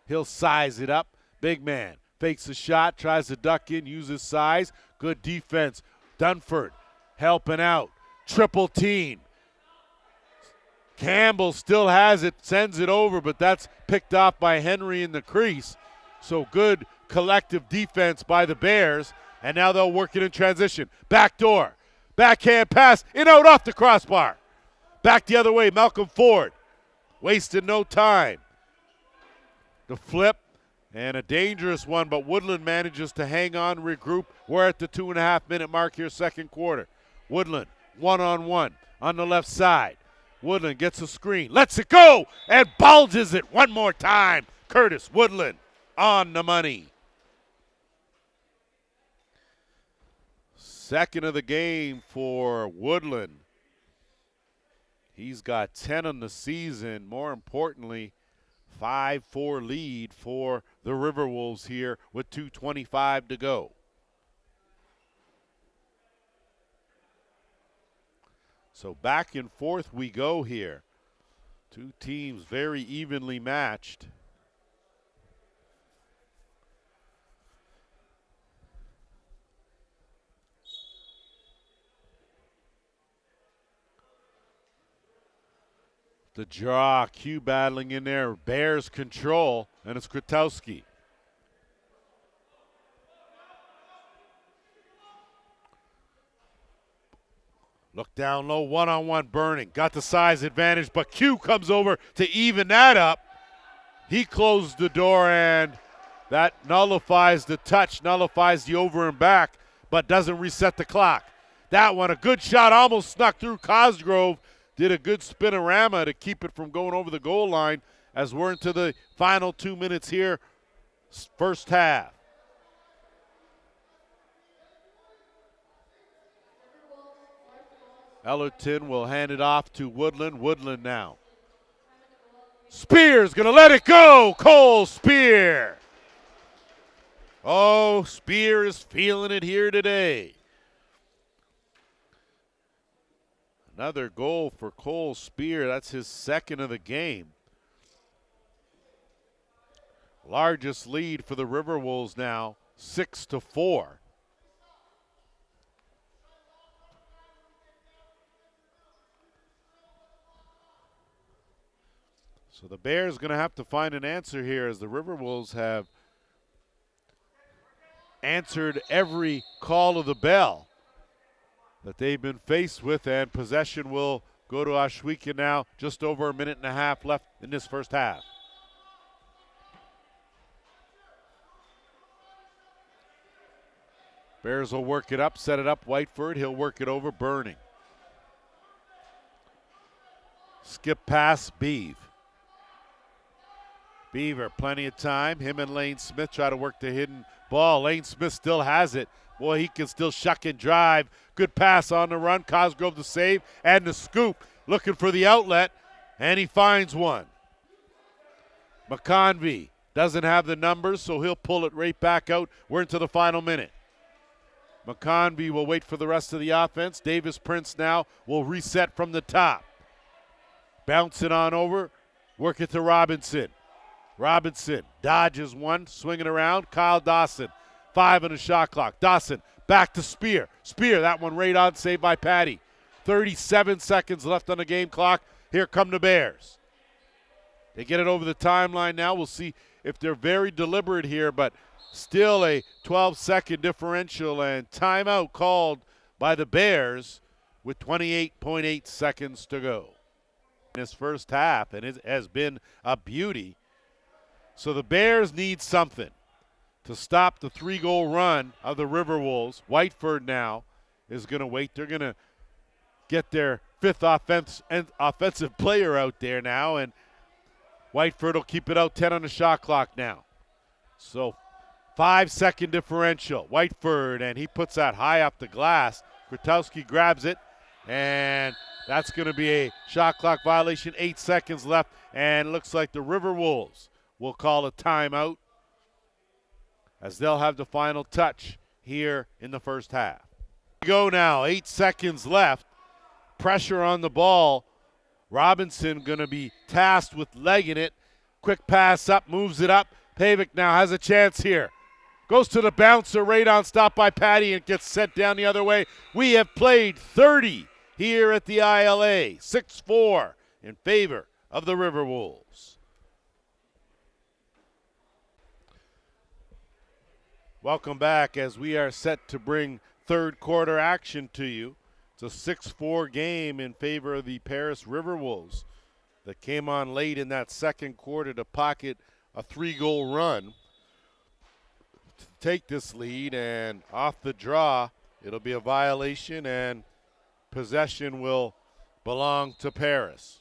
He'll size it up. Big man fakes a shot, tries to duck in, uses size. Good defense. Dunford helping out. Triple team. Campbell still has it, sends it over, but that's picked off by Henry in the crease. So good collective defense by the Bears. And now they'll work it in transition. Back door. Backhand pass. In out off the crossbar. Back the other way. Malcolm Ford. Wasted no time. The flip, and a dangerous one, but Woodland manages to hang on, regroup. We're at the 2.5-minute mark here, second quarter. Woodland, one-on-one on the left side. Woodland gets a screen, lets it go, and bulges it one more time. Curtis Woodland on the money. Second of the game for Woodland. He's got 10 on the season. More importantly, 5-4 lead for the RiverWolves here with 2:25 to go. So back and forth we go here. Two teams very evenly matched. The draw, Q battling in there. Bears control, and it's Krutowski. Look down low, one-on-one Burning. Got the size advantage, but Q comes over to even that up. He closed the door, and that nullifies the touch, nullifies the over and back, but doesn't reset the clock. That one, a good shot, almost snuck through Cosgrove. Did a good spinorama to keep it from going over the goal line as we're into the final 2 minutes here, first half. Ellerton will hand it off to Woodland. Woodland now. Spear's going to let it go. Cole Spear. Oh, Spear is feeling it here today. Another goal for Cole Spear. That's his second of the game. Largest lead for the RiverWolves now, 6-4. So the Bears going to have to find an answer here, as the RiverWolves have answered every call of the bell that they've been faced with, and possession will go to Ohsweken now. Just over a minute and a half left in this first half. Bears will work it up, set it up. Whiteford, he'll work it over. Burning. Skip pass, Beeve. Beaver, plenty of time. Him and Lane Smith try to work the hidden ball. Lane Smith still has it. Boy, he can still shuck and drive. Good pass on the run. Cosgrove the save and the scoop. Looking for the outlet, and he finds one. McConvey doesn't have the numbers, so he'll pull it right back out. We're into the final minute. McConvey will wait for the rest of the offense. Davis Prince now will reset from the top. Bounce it on over. Work it to Robinson. Robinson dodges one, swinging around. Kyle Dawson, 5 on the shot clock. Dawson back to Spear. Spear, that one right on, saved by Patty. 37 seconds left on the game clock. Here come the Bears. They get it over the timeline now. We'll see if they're very deliberate here, but still a 12-second differential, and timeout called by the Bears with 28.8 seconds to go. In this first half, and it has been a beauty. So the Bears need something to stop the 3-goal run of the RiverWolves. Whiteford now is going to wait. They're going to get their fifth offensive player out there now, and Whiteford will keep it out. 10 on the shot clock now. So 5-second differential. Whiteford, and he puts that high up the glass. Krutowski grabs it, and that's going to be a shot clock violation. 8 seconds left, and it looks like the RiverWolves will call a timeout, as they'll have the final touch here in the first half. Go now, 8 seconds left. Pressure on the ball. Robinson going to be tasked with legging it. Quick pass up, moves it up. Pavic now has a chance here. Goes to the bouncer, right on, stopped by Patty, and gets sent down the other way. We have played 30 here at the ILA. 6-4 in favor of the RiverWolves. Welcome back, as we are set to bring third quarter action to you. It's a 6-4 game in favor of the Paris RiverWolves that came on late in that second quarter to pocket a 3-goal run to take this lead, and off the draw, it'll be a violation, and possession will belong to Paris.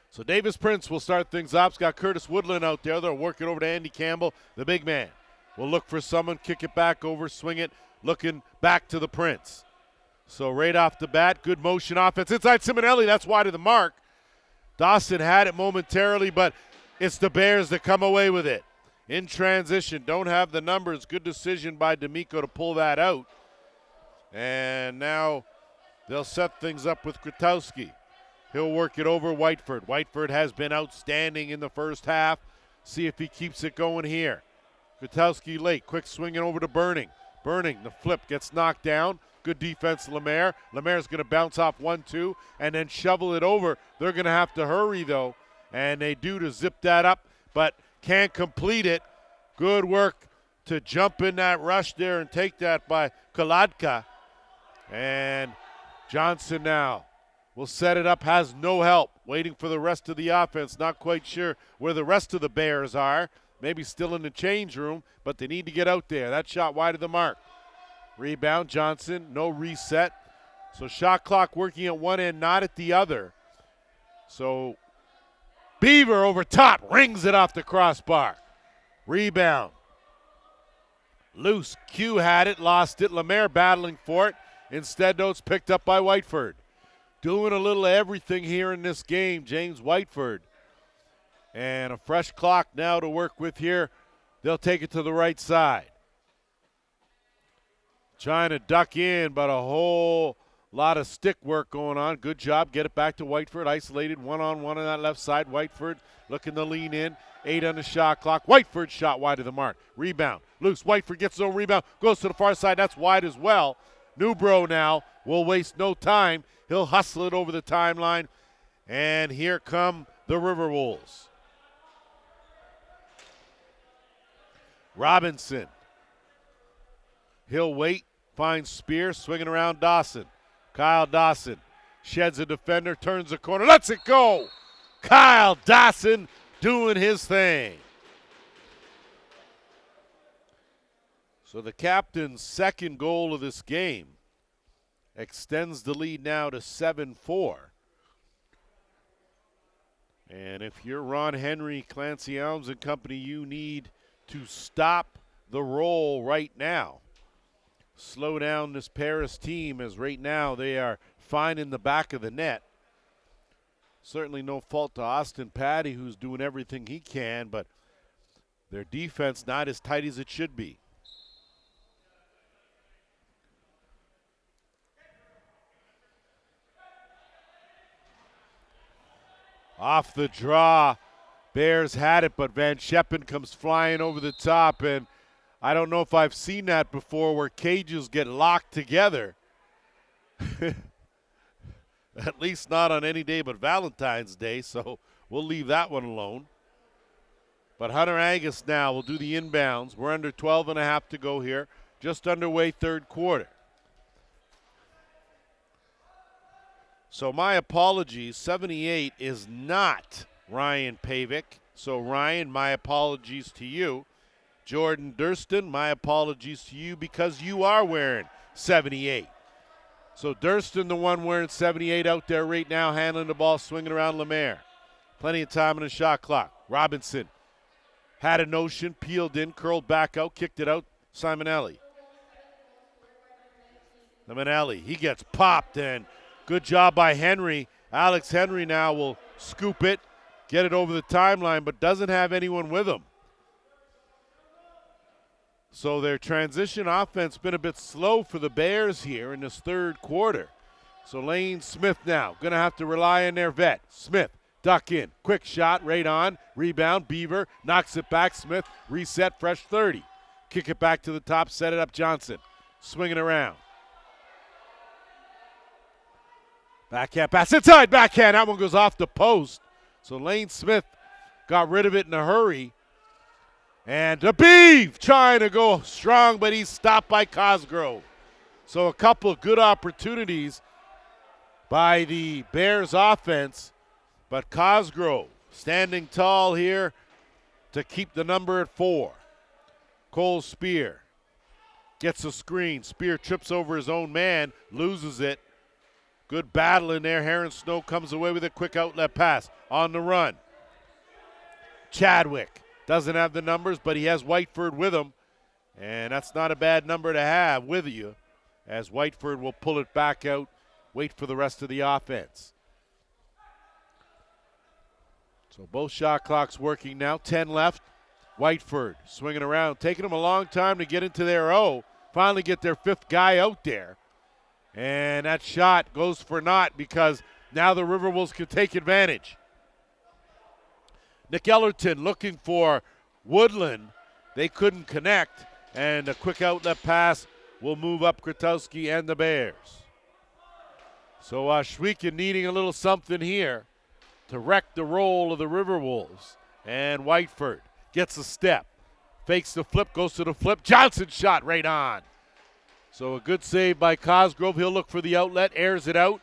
So Davis Prince will start things up. He's got Curtis Woodland out there. They'll work it over to Andy Campbell, the big man. We'll look for someone, kick it back over, swing it, looking back to the Prince. So right off the bat, good motion offense. Inside Simonelli, that's wide of the mark. Dawson had it momentarily, but it's the Bears that come away with it. In transition, don't have the numbers. Good decision by D'Amico to pull that out. And now they'll set things up with Krutowski. He'll work it over Whiteford. Whiteford has been outstanding in the first half. See if he keeps it going here. Krutowski late, quick swinging over to Burning. Burning, the flip gets knocked down. Good defense, Lemaire. Lemaire's going to bounce off 1-2 and then shovel it over. They're going to have to hurry, though, and they do to zip that up, but can't complete it. Good work to jump in that rush there and take that by Kaladka. And Johnson now will set it up, has no help, waiting for the rest of the offense. Not quite sure where the rest of the Bears are. Maybe still in the change room, but they need to get out there. That shot wide of the mark. Rebound, Johnson, no reset. So shot clock working at one end, not at the other. So Beaver over top, rings it off the crossbar. Rebound. Loose. Q had it, lost it. Lemaire battling for it. Instead, though, it's picked up by Whiteford. Doing a little of everything here in this game, James Whiteford. And a fresh clock now to work with here. They'll take it to the right side. Trying to duck in, but a whole lot of stick work going on. Good job. Get it back to Whiteford. Isolated one-on-one on that left side. Whiteford looking to lean in. 8 on the shot clock. Whiteford shot wide of the mark. Rebound. Loose. Whiteford gets his own rebound. Goes to the far side. That's wide as well. Newbro now will waste no time. He'll hustle it over the timeline. And here come the RiverWolves. Robinson. He'll wait. Finds Spear. Swinging around Dawson. Kyle Dawson sheds a defender. Turns the corner. Lets it go. Kyle Dawson doing his thing. So the captain's second goal of this game extends the lead now to 7-4. And if you're Ron Henry, Clancy Elms and company, you need to stop the roll right now. Slow down this Paris team, as right now they are fine in the back of the net. Certainly no fault to Austin Patty, who's doing everything he can, but their defense not as tight as it should be. Off the draw, Bears had it, but Van Scheppen comes flying over the top, and I don't know if I've seen that before where cages get locked together. At least not on any day but Valentine's Day, so we'll leave that one alone. But Hunter Angus now will do the inbounds. We're under 12 and a half to go here. Just underway third quarter. So my apologies, 78 is not Ryan Pavic. So Ryan, my apologies to you. Jordan Durston, my apologies to you because you are wearing 78. So Durston, the one wearing 78 out there right now, handling the ball, swinging around Lemaire. Plenty of time on the shot clock. Robinson had a notion, peeled in, curled back out, kicked it out. Simonelli. Simonelli, he gets popped, and good job by Henry. Alex Henry now will scoop it, get it over the timeline, but doesn't have anyone with him. So their transition offense been a bit slow for the Bears here in this third quarter. So Lane Smith now going to have to rely on their vet. Smith, duck in, quick shot, right on, rebound, Beaver, knocks it back, Smith, reset, fresh 30. Kick it back to the top, set it up, Johnson, swinging around. Backhand pass, inside backhand, that one goes off the post. So Lane Smith got rid of it in a hurry. And Beeve trying to go strong, but he's stopped by Cosgrove. So a couple of good opportunities by the Bears offense, but Cosgrove standing tall here to keep the number at 4. Cole Spear gets a screen. Spear trips over his own man, loses it. Good battle in there. Heron Snow comes away with a quick outlet pass on the run. Chadwick doesn't have the numbers, but he has Whiteford with him, and that's not a bad number to have with you, as Whiteford will pull it back out, wait for the rest of the offense. So both shot clocks working now, 10 left. Whiteford swinging around, taking them a long time to get into their O, finally get their 5th guy out there. And that shot goes for naught because now the RiverWolves can take advantage. Nick Ellerton looking for Woodland. They couldn't connect, and a quick outlet pass will move up Krotowski and the Bears. So Ohsweken needing a little something here to wreck the roll of the RiverWolves. And Whiteford gets a step, fakes the flip, goes to the flip. Johnson shot right on. So a good save by Cosgrove. He'll look for the outlet, airs it out.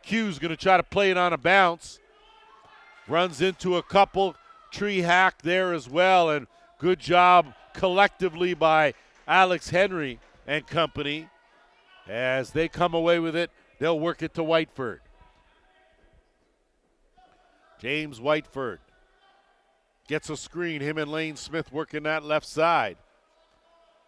Q's going to try to play it on a bounce. Runs into a couple, tree hack there as well, and good job collectively by Alex Henry and company. As they come away with it, they'll work it to Whiteford. James Whiteford gets a screen. Him and Lane Smith working that left side.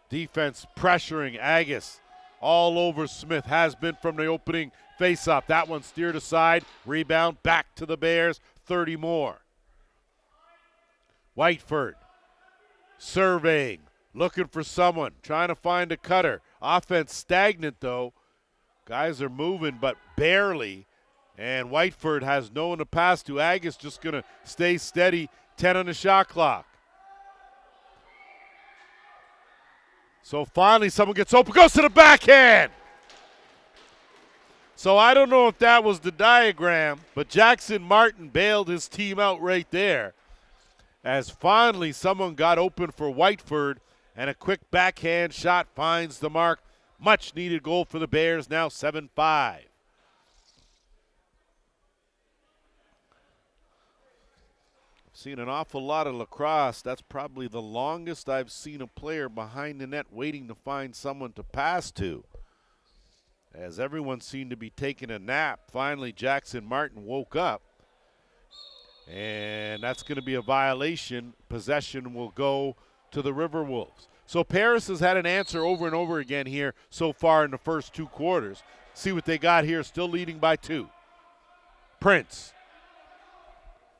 Defense pressuring Agus all over Smith. Has been from the opening faceoff. That one steered aside. Rebound back to the Bears. 30 more. Whiteford surveying, looking for someone, trying to find a cutter. Offense stagnant though. Guys are moving but barely. And Whiteford has no one to pass to. Agus just going to stay steady. 10 on the shot clock. So finally someone gets open, goes to the backhand. So I don't know if that was the diagram, but Jackson Martin bailed his team out right there. As finally someone got open for Whiteford, and a quick backhand shot finds the mark. Much needed goal for the Bears, now 7-5. Seen an awful lot of lacrosse. That's probably the longest I've seen a player behind the net waiting to find someone to pass to. As everyone seemed to be taking a nap, finally Jackson Martin woke up. And that's going to be a violation. Possession will go to the RiverWolves. So Paris has had an answer over and over again here so far in the first two quarters. See what they got here, still leading by 2. Prince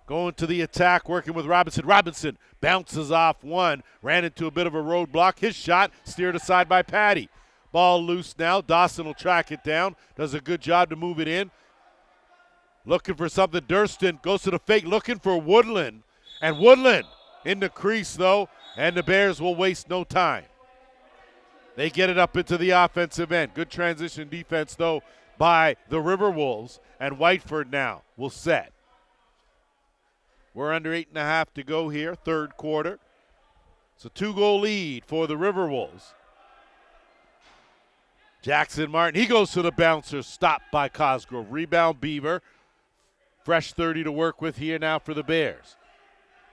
going to the attack, working with Robinson. Robinson bounces off one, ran into a bit of a roadblock. His shot steered aside by Patty. Ball loose now. Dawson will track it down. Does a good job to move it in. Looking for something. Durston goes to the fake, looking for Woodland. And Woodland in the crease, though, and the Bears will waste no time. They get it up into the offensive end. Good transition defense, though, by the RiverWolves. And Whiteford now will set. We're under 8.5 to go here, third quarter. It's a 2-goal lead for the RiverWolves. Jackson Martin, he goes to the bouncer, stopped by Cosgrove. Rebound Beaver. Fresh 30 to work with here now for the Bears.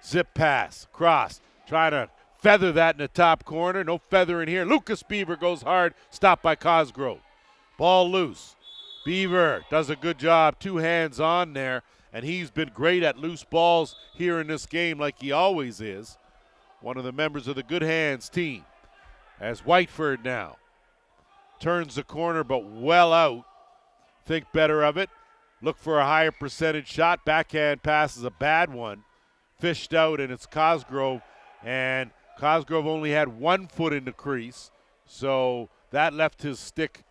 Zip pass, cross, trying to feather that in the top corner. No feather in here. Lucas Beaver goes hard, stopped by Cosgrove. Ball loose. Beaver does a good job, 2 hands on there, and he's been great at loose balls here in this game like he always is. One of the members of the Good Hands team. As Whiteford now turns the corner but well out. Think better of it. Look for a higher percentage shot. Backhand pass is a bad one. Fished out, and it's Cosgrove. And Cosgrove only had 1 foot in the crease, so that left his stick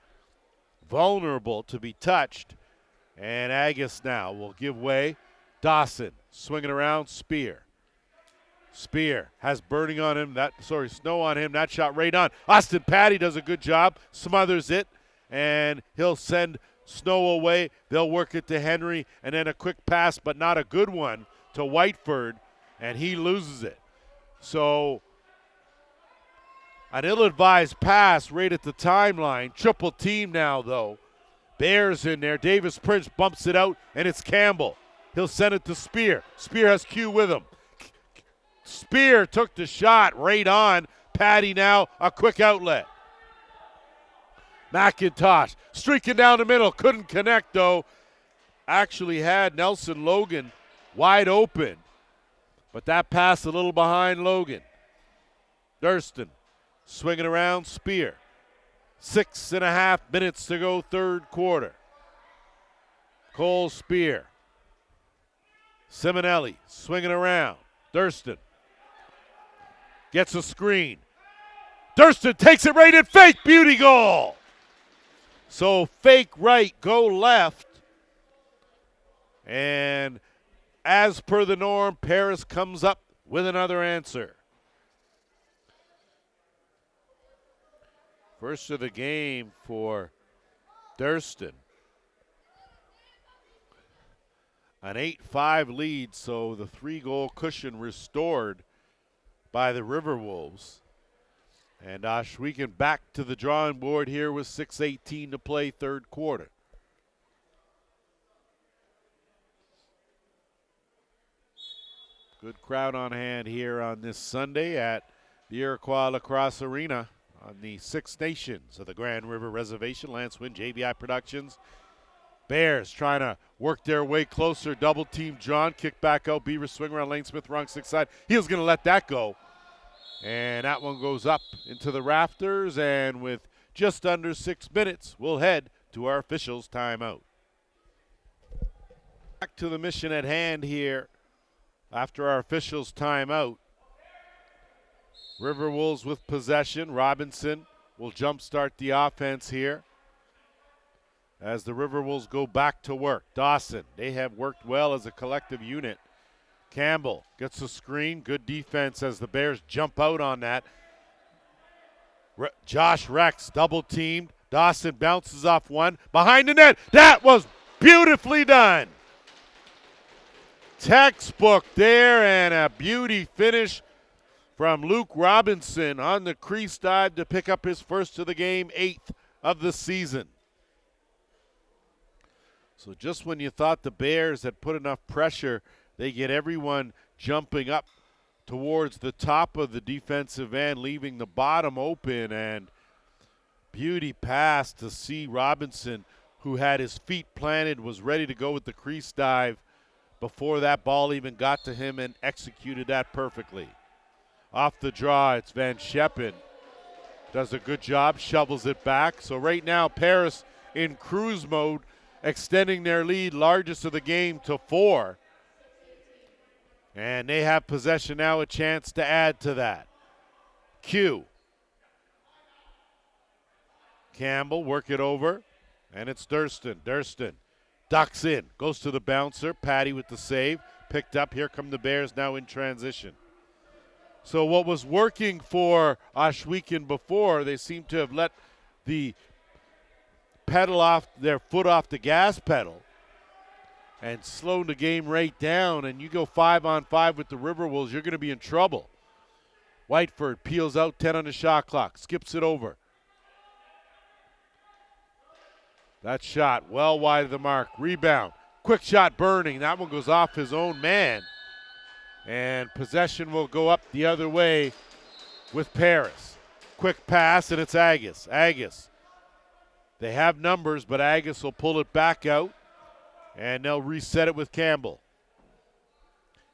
vulnerable to be touched. And Agus now will give way. Dawson swinging around. Spear. Spear has burning on him. Snow on him. That shot right on. Austin Patty does a good job. Smothers it. And he'll send Snow away. They'll work it to Henry. And then a quick pass, but not a good one, to Whiteford. And he loses it. So an ill-advised pass right at the timeline. Triple team now, though. Bears in there. Davis Prince bumps it out, and it's Campbell. He'll send it to Spear. Spear has Q with him. Spear took the shot right on. Patty now, a quick outlet. McIntosh streaking down the middle. Couldn't connect, though. Actually had Nelson Logan wide open. But that pass a little behind Logan. Durston swinging around. Spear. 6.5 minutes to go, third quarter. Cole Spear. Simonelli swinging around. Durston gets a screen. Durston takes it right and fake. Beauty goal. So fake right, go left. And as per the norm, Paris comes up with another answer. First of the game for Durston. An 8-5 lead, so the 3-goal cushion restored by the RiverWolves. And Ohsweken back to the drawing board here with 6:18 to play, third quarter. Good crowd on hand here on this Sunday at the Iroquois Lacrosse Arena on the Six Nations of the Grand River Reservation. Lance Wynn, JVI Productions. Bears trying to work their way closer. Double team John. Kick back out. Beaver swing around. Lane Smith wrong six side. He was going to let that go. And that one goes up into the rafters. And with just under 6 minutes, we'll head to our officials' timeout. Back to the mission at hand here after our officials' timeout. RiverWolves with possession. Robinson will jumpstart the offense here as the RiverWolves go back to work. Dawson, they have worked well as a collective unit. Campbell gets a screen. Good defense as the Bears jump out on that. Josh Rex double teamed. Dawson bounces off one. Behind the net. That was beautifully done. Textbook there, and a beauty finish from Luke Robinson on the crease dive to pick up his first of the game, 8th of the season. So just when you thought the Bears had put enough pressure, they get everyone jumping up towards the top of the defensive end, leaving the bottom open, and beauty pass to see Robinson, who had his feet planted, was ready to go with the crease dive before that ball even got to him, and executed that perfectly. Off the draw, it's Van Scheppen. Does a good job, shovels it back. So right now, Paris in cruise mode, extending their lead, largest of the game, to 4. And they have possession now, a chance to add to that. Q. Campbell, work it over, and it's Durston. Durston ducks in, goes to the bouncer. Patty with the save, picked up. Here come the Bears now in transition. So what was working for Ohsweken before, they seem to have let the pedal off, their foot off the gas pedal, and slowed the game right down. And you go 5-on-5 with the RiverWolves, you're going to be in trouble. Whiteford peels out, 10 on the shot clock, skips it over. That shot well wide of the mark. Rebound. Quick shot Burning. That one goes off his own man. And possession will go up the other way with Paris. Quick pass, and it's Agus. Agus. They have numbers, but Agus will pull it back out, and they'll reset it with Campbell.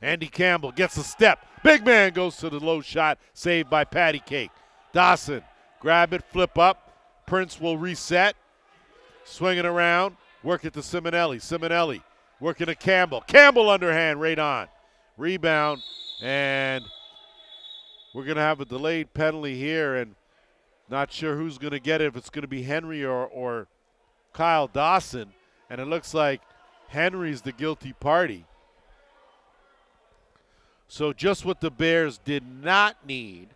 Andy Campbell gets a step. Big man goes to the low shot, saved by Patty Cake. Dawson, grab it, flip up. Prince will reset. Swing it around, work it to Simonelli. Simonelli working to Campbell. Campbell underhand, right on. Rebound, and we're going to have a delayed penalty here, and not sure who's going to get it, if it's going to be Henry or Kyle Dawson, and it looks like Henry's the guilty party. So just what the Bears did not need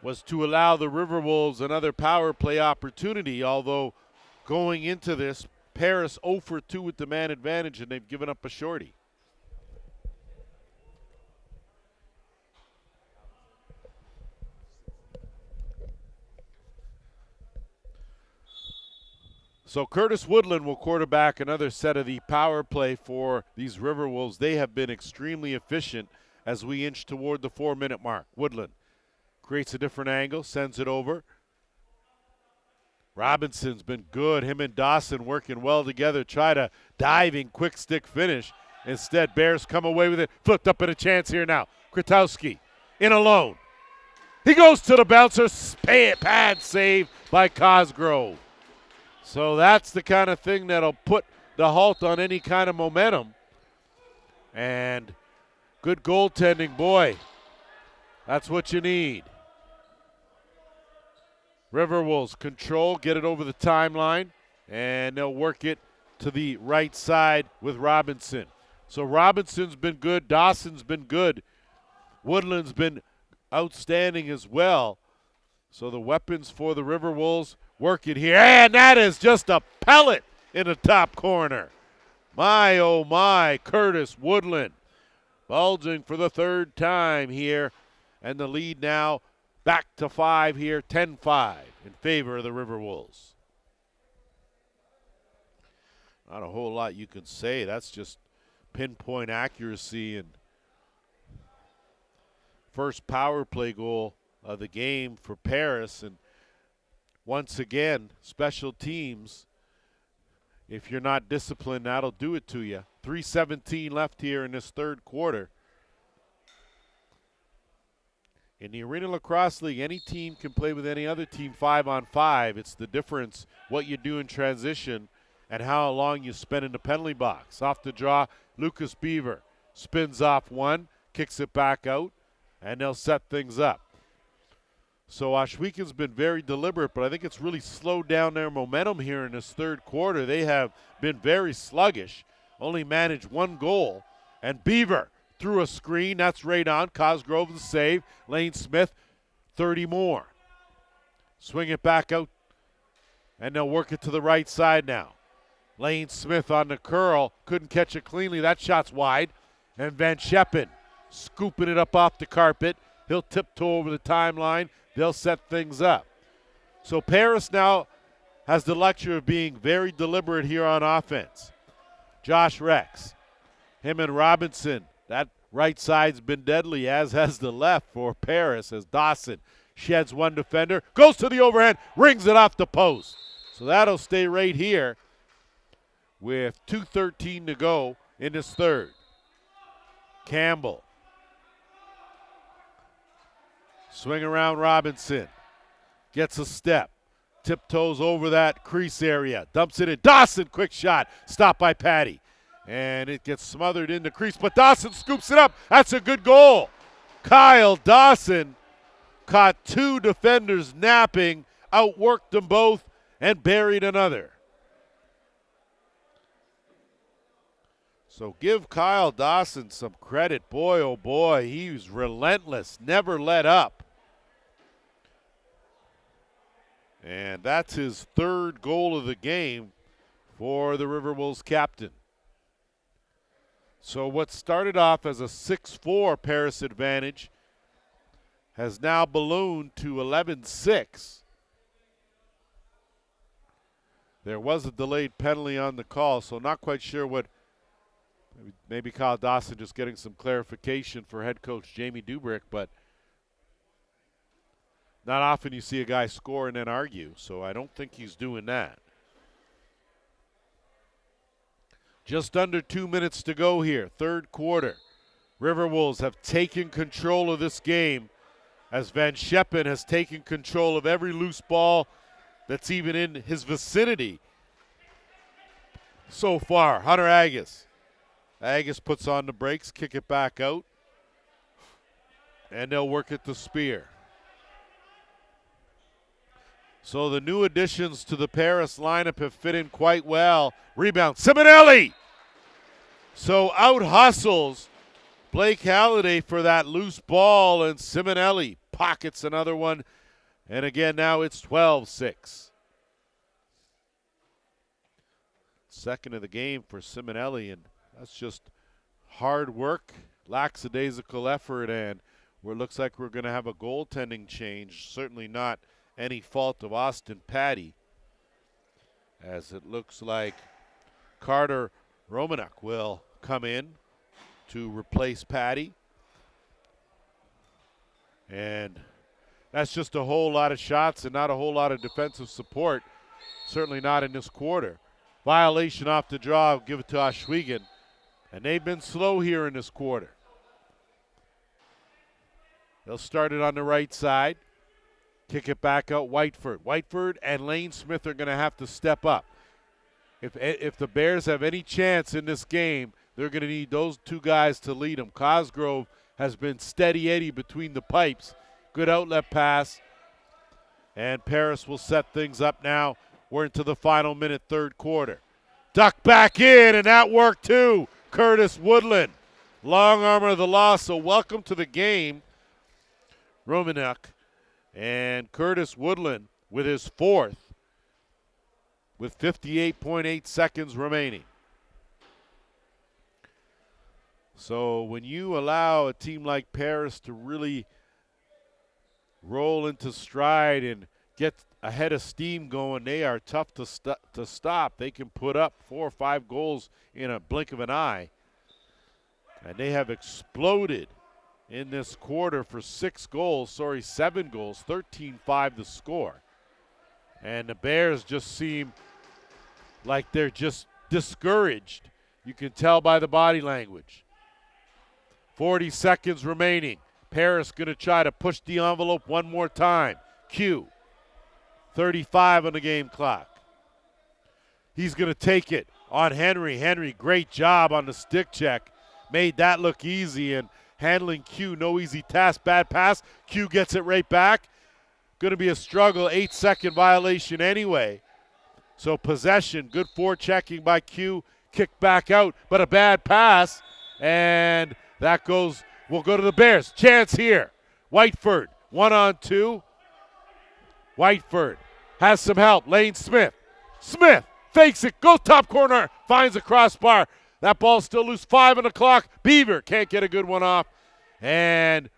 was to allow the RiverWolves another power play opportunity, although going into this, Paris 0 for 2 with the man advantage, and they've given up a shorty. So Curtis Woodland will quarterback another set of the power play for these RiverWolves. They have been extremely efficient as we inch toward the 4-minute mark. Woodland creates a different angle, sends it over. Robinson's been good. Him and Dawson working well together. Try to diving quick stick finish. Instead, Bears come away with it. Flipped up in a chance here now. Kratowski in alone. He goes to the bouncer. Pad save by Cosgrove. So that's the kind of thing that'll put the halt on any kind of momentum. And good goaltending, boy. That's what you need. RiverWolves control, get it over the timeline, and they'll work it to the right side with Robinson. So Robinson's been good. Dawson's been good. Woodland's been outstanding as well. So the weapons for the RiverWolves working here. And that is just a pellet in the top corner. My, oh my, Curtis Woodland bulging for the third time here. And the lead now back to 5 here, 10-5 in favor of the RiverWolves. Not a whole lot you can say. That's just pinpoint accuracy and first power play goal of the game for Paris. And once again, special teams, if you're not disciplined, that'll do it to you. 3:17 left here in this third quarter. In the Arenalacrosseleague, any team can play with any other team 5-on-5. It's the difference what you do in transition and how long you spend in the penalty box. Off the draw, Lucas Beaver spins off one, kicks it back out, and they'll set things up. So Ohsweken's been very deliberate, but I think it's really slowed down their momentum here in this third quarter. They have been very sluggish, only managed 1 goal. And Beaver threw a screen. That's right on. Cosgrove the save. Lane Smith, 30 more. Swing it back out, and they'll work it to the right side now. Lane Smith on the curl. Couldn't catch it cleanly. That shot's wide. And Van Scheppen scooping it up off the carpet. He'll tiptoe over the timeline. They'll set things up. So Paris now has the luxury of being very deliberate here on offense. Josh Rex, him and Robinson. That right side's been deadly, as has the left for Paris, as Dawson sheds one defender, goes to the overhand, rings it off the post. So that'll stay right here with 2:13 to go in this third. Campbell. Swing around Robinson. Gets a step. Tiptoes over that crease area. Dumps it in. Dawson, quick shot. Stopped by Patty. And it gets smothered in the crease, but Dawson scoops it up. That's a good goal. Kyle Dawson caught 2 defenders napping, outworked them both, and buried another. So give Kyle Dawson some credit. Boy, oh boy, he was relentless, never let up. And that's his 3rd goal of the game for the RiverWolves captain. So what started off as a 6-4 Paris advantage has now ballooned to 11-6. There was a delayed penalty on the call, so not quite sure what. Maybe Kyle Dawson just getting some clarification for head coach Jamie Dubrick, but not often you see a guy score and then argue, so I don't think he's doing that. Just under 2 minutes to go here, third quarter. RiverWolves have taken control of this game as Van Scheppen has taken control of every loose ball that's even in his vicinity so far. Hunter Agus. Agus puts on the brakes, kick it back out, and they'll work it to Spear. So the new additions to the Paris lineup have fit in quite well. Rebound, Simonelli! So out hustles Blake Halliday for that loose ball, and Simonelli pockets another one. And again, now it's 12-6. Second of the game for Simonelli, and that's just hard work, lackadaisical effort, and where it looks like we're going to have a goaltending change. Certainly not any fault of Austin Patty, as it looks like Carter Romanuk will come in to replace Patty. And that's just a whole lot of shots and not a whole lot of defensive support, certainly not in this quarter. Violation off the draw, I'll give it to Ohsweken, and they've been slow here in this quarter. They'll start it on the right side. Kick it back out, Whiteford. Whiteford and Lane Smith are going to have to step up. If the Bears have any chance in this game, they're going to need those 2 guys to lead them. Cosgrove has been steady Eddie between the pipes. Good outlet pass. And Paris will set things up now. We're into the final minute, third quarter. Duck back in, and that worked too. Curtis Woodland. Long arm of the law, so welcome to the game, Romanuk. And Curtis Woodland with his fourth with 58.8 seconds remaining. So when you allow a team like Paris to really roll into stride and get a head of steam going, they are tough to stop. They can put up 4 or 5 goals in a blink of an eye. And they have exploded in this quarter for 7 goals, 13-5 the score. And the Bears just seem like they're just discouraged. You can tell by the body language. 40 seconds remaining. Paris going to try to push the envelope one more time. Q, 35 on the game clock. He's going to take it on Henry. Henry, great job on the stick check. Made that look easy, and handling Q, no easy task. Bad pass. Q gets it right back. Going to be a struggle. 8-second violation anyway. So possession, good forechecking by Q. Kick back out, but a bad pass. And that will go to the Bears. Chance here. Whiteford, 1-on-2. Whiteford has some help. Lane Smith. Smith fakes it, goes top corner, finds a crossbar. That ball's still loose, 5 on the clock. Beaver can't get a good one off. And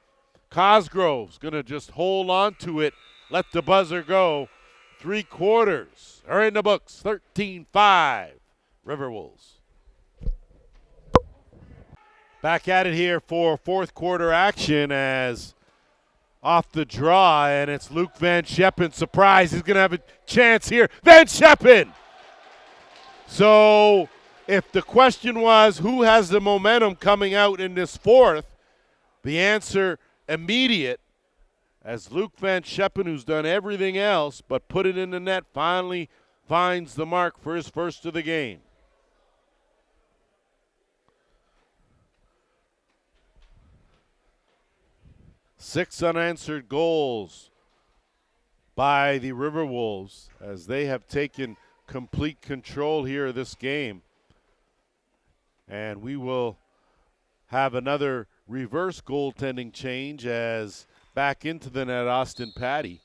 Cosgrove's going to just hold on to it, let the buzzer go. 3 quarters are in the books, 13-5, RiverWolves. Back at it here for fourth quarter action as off the draw, and it's Luke Van Scheppen. Surprise, he's going to have a chance here. Van Scheppen! So if the question was who has the momentum coming out in this fourth, the answer immediate, as Luke Van Scheppen, who's done everything else but put it in the net, finally finds the mark for his first of the game. Six unanswered goals by the RiverWolves as they have taken complete control here of this game. And we will have another reverse goaltending change as back into the net, Austin Patty.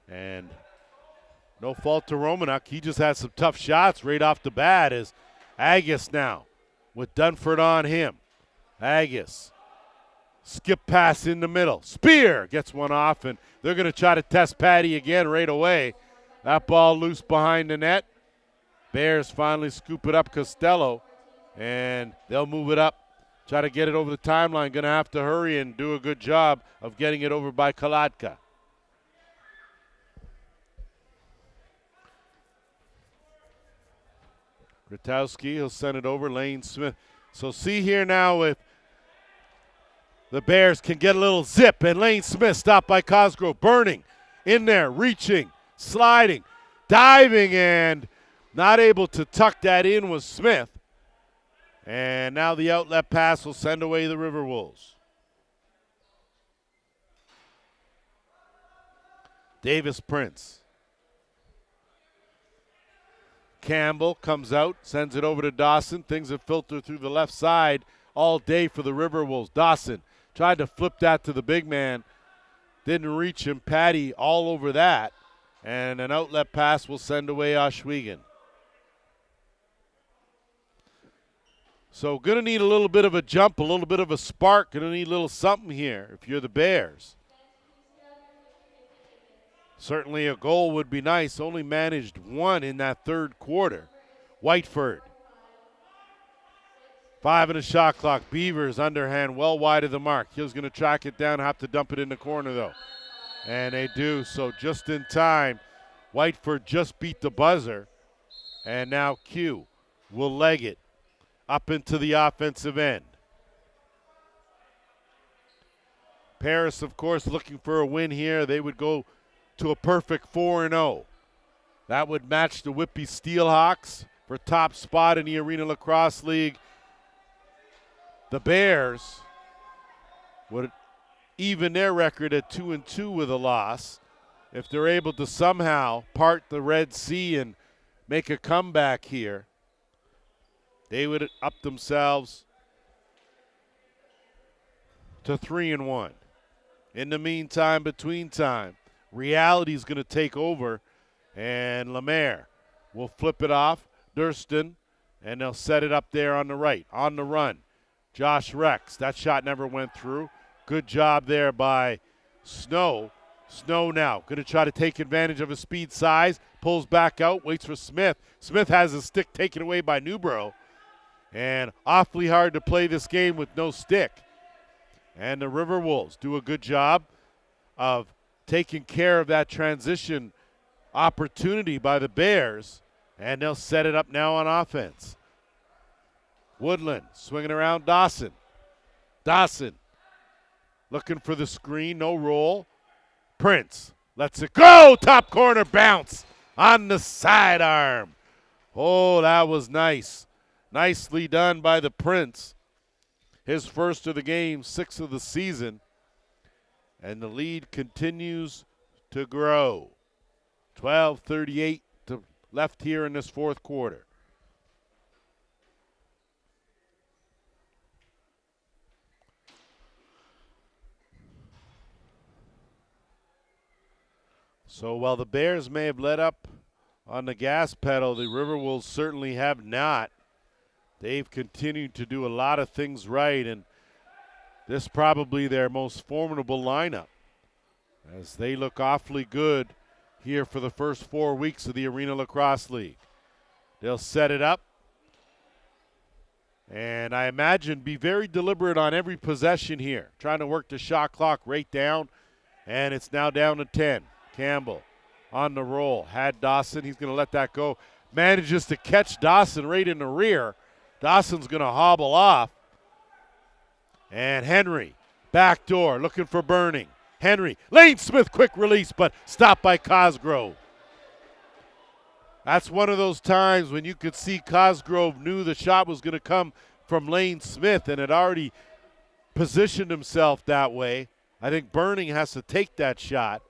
And no fault to Romanuk. He just had some tough shots right off the bat as Agus now with Dunford on him. Agus. Skip pass in the middle. Spear gets one off, and they're going to try to test Patty again right away. That ball loose behind the net. Bears finally scoop it up, Costello, and they'll move it up. Try to get it over the timeline. Going to have to hurry and do a good job of getting it over by Kalatka. Grotowski, he'll send it over. Lane Smith. So see here now if the Bears can get a little zip, and Lane Smith stopped by Cosgrove. Burning in there, reaching, sliding, diving, and not able to tuck that in was Smith. And now the outlet pass will send away the RiverWolves. Davis Prince. Campbell comes out, sends it over to Dawson. Things have filtered through the left side all day for the RiverWolves. Dawson tried to flip that to the big man. Didn't reach him. Patty all over that. And an outlet pass will send away Ohsweken. So going to need a little bit of a jump, a little bit of a spark. Going to need a little something here if you're the Bears. Certainly a goal would be nice. Only managed one in that third quarter. Whiteford. 5 in the shot clock. Beavers underhand well wide of the mark. Hill's going to track it down, have to dump it in the corner though. And they do, so just in time. Whiteford just beat the buzzer. And now Q will leg it up into the offensive end. Paris, of course, looking for a win here. They would go to a perfect 4-0. That would match the Whitby Steelhawks for top spot in the Arenalacrosseleague. The Bears would even their record at 2-2 with a loss. If they're able to somehow part the Red Sea and make a comeback here, they would up themselves to 3-1 In the meantime, between time, reality's going to take over, and Lemaire will flip it off. Durston, and they'll set it up there on the right. On the run, Josh Rex. That shot never went through. Good job there by Snow. Snow now going to try to take advantage of his speed size. Pulls back out, waits for Smith. Smith has a stick taken away by Newborough. And awfully hard to play this game with no stick. And the RiverWolves do a good job of taking care of that transition opportunity by the Bears. And they'll set it up now on offense. Woodland swinging around Dawson. Dawson looking for the screen, no roll. Prince lets it go. Top corner bounce on the sidearm. Oh, that was nice. Nicely done by the Prince. His first of the game, 6th of the season. And the lead continues to grow. 12:38 left here in this fourth quarter. So while the Bears may have let up on the gas pedal, the RiverWolves certainly have not. They've continued to do a lot of things right, and this is probably their most formidable lineup as they look awfully good here for the first 4 weeks of the Arena Lacrosse League. They'll set it up, and I imagine be very deliberate on every possession here, trying to work the shot clock right down, and it's now down to 10. Campbell on the roll, had Dawson, he's going to let that go. Manages to catch Dawson right in the rear. Dawson's going to hobble off. And Henry, backdoor, looking for Burning. Henry, Lane Smith, quick release, but stopped by Cosgrove. That's one of those times when you could see Cosgrove knew the shot was going to come from Lane Smith and had already positioned himself that way. I think Burning has to take that shot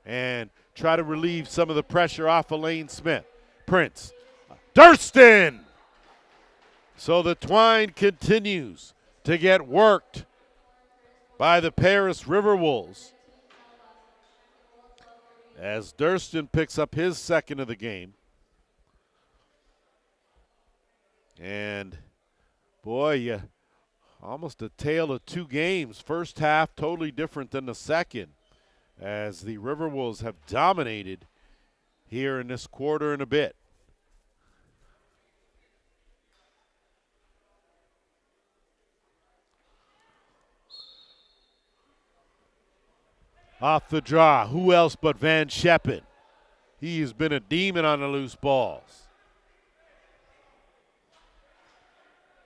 and try to relieve some of the pressure off of Lane Smith. Prince, Durston! So the twine continues to get worked by the Paris RiverWolves as Durston picks up his second of the game. And, boy, almost a tale of two games. First half totally different than the second as the RiverWolves have dominated here in this quarter and a bit. Off the draw, who else but Van Scheppen? He has been a demon on the loose balls.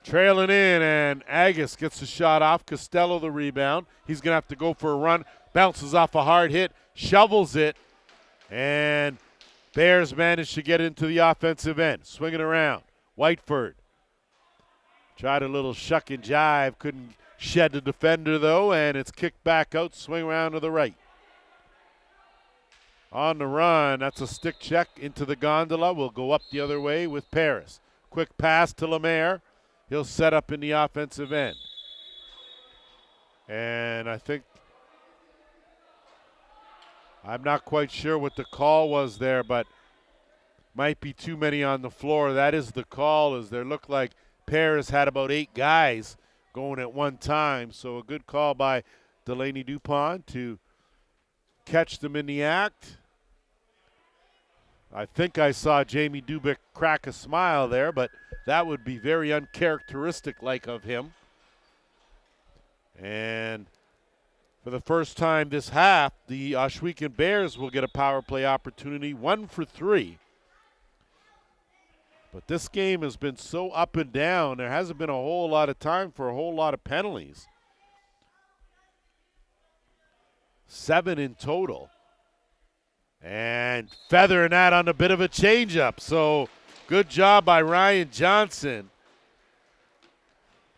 Trailing in, and Agus gets the shot off. Costello the rebound. He's going to have to go for a run. Bounces off a hard hit, shovels it, and Bears manage to get into the offensive end. Swinging around. Whiteford tried a little shuck and jive. Couldn't shed the defender, though, and it's kicked back out. Swing around to the right. On the run, that's a stick check into the gondola. We'll go up the other way with Paris. Quick pass to Lemaire. He'll set up in the offensive end. And I think, I'm not quite sure what the call was there, but might be too many on the floor. That is the call, as there looked like Paris had about 8 guys going at one time. So a good call by Delaney Dupont to catch them in the act. I think I saw Jamie Dubik crack a smile there, but that would be very uncharacteristic-like of him. And for the first time this half, the Ohsweken Bears will get a power play opportunity, 1 for 3. But this game has been so up and down, there hasn't been a whole lot of time for a whole lot of penalties. 7 in total. And feathering that on a bit of a changeup. So good job by Ryan Johnson.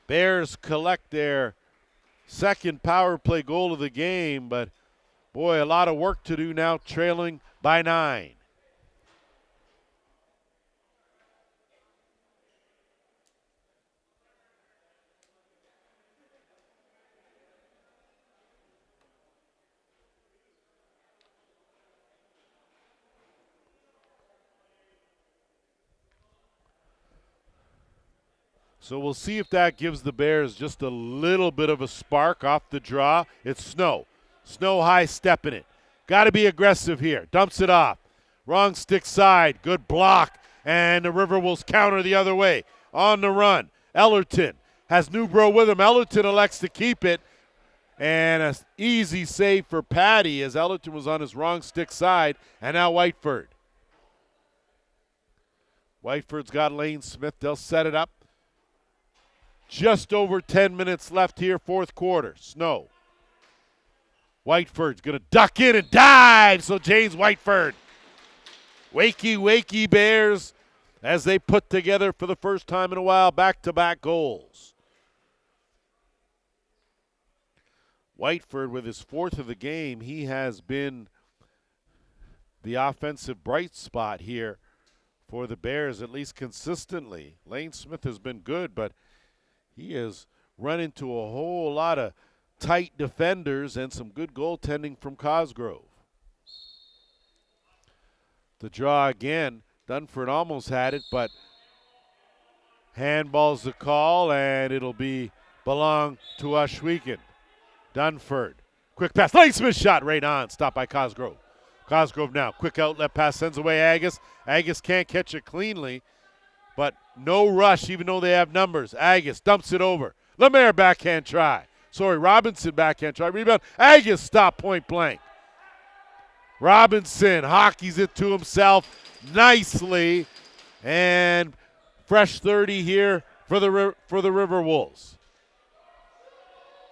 Bears collect their second power play goal of the game, but boy, a lot of work to do now, trailing by 9. So we'll see if that gives the Bears just a little bit of a spark off the draw. It's Snow. Snow high stepping it. Got to be aggressive here. Dumps it off. Wrong stick side. Good block. And the RiverWolves counter the other way. On the run. Ellerton has Newbro with him. Ellerton elects to keep it. And an easy save for Patty as Ellerton was on his wrong stick side. And now Whiteford. Whiteford's got Lane Smith. They'll set it up. Just over 10 minutes left here, fourth quarter. Snow. Whiteford's going to duck in and dive. So James Whiteford. Wakey Bears as they put together for the first time in a while back-to-back goals. Whiteford with his fourth of the game. He has been the offensive bright spot here for the Bears, at least consistently. Lane Smith has been good, but he has run into a whole lot of tight defenders and some good goaltending from Cosgrove. The draw again. Dunford almost had it, but handball's the call, and it'll belong to Ohsweken. Dunford. Quick pass. Lane Smith shot right on. Stopped by Cosgrove. Cosgrove now. Quick outlet pass sends away Agus. Agus can't catch it cleanly, but no rush even though they have numbers. Agus dumps it over. Lemaire backhand try. Robinson backhand try. Rebound. Agus stop point blank. Robinson hockeys it to himself nicely. And fresh 30 here for the RiverWolves.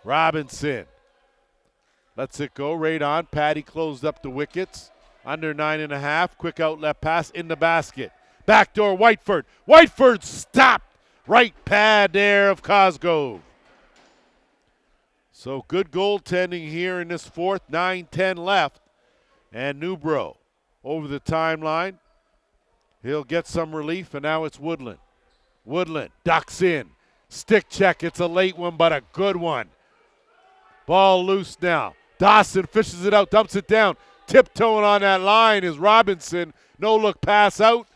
Robinson lets it go right on. Patty closed up the wickets. Under 9.5. Quick outlet pass in the basket. Backdoor Whiteford. Whiteford stopped. Right pad there of Cosgrove. So good goaltending here in this fourth. 9:10 left. And Newbro over the timeline. He'll get some relief, and now it's Woodland. Woodland ducks in. Stick check. It's a late one, but a good one. Ball loose now. Dawson fishes it out, dumps it down. Tiptoeing on that line is Robinson. No look pass out.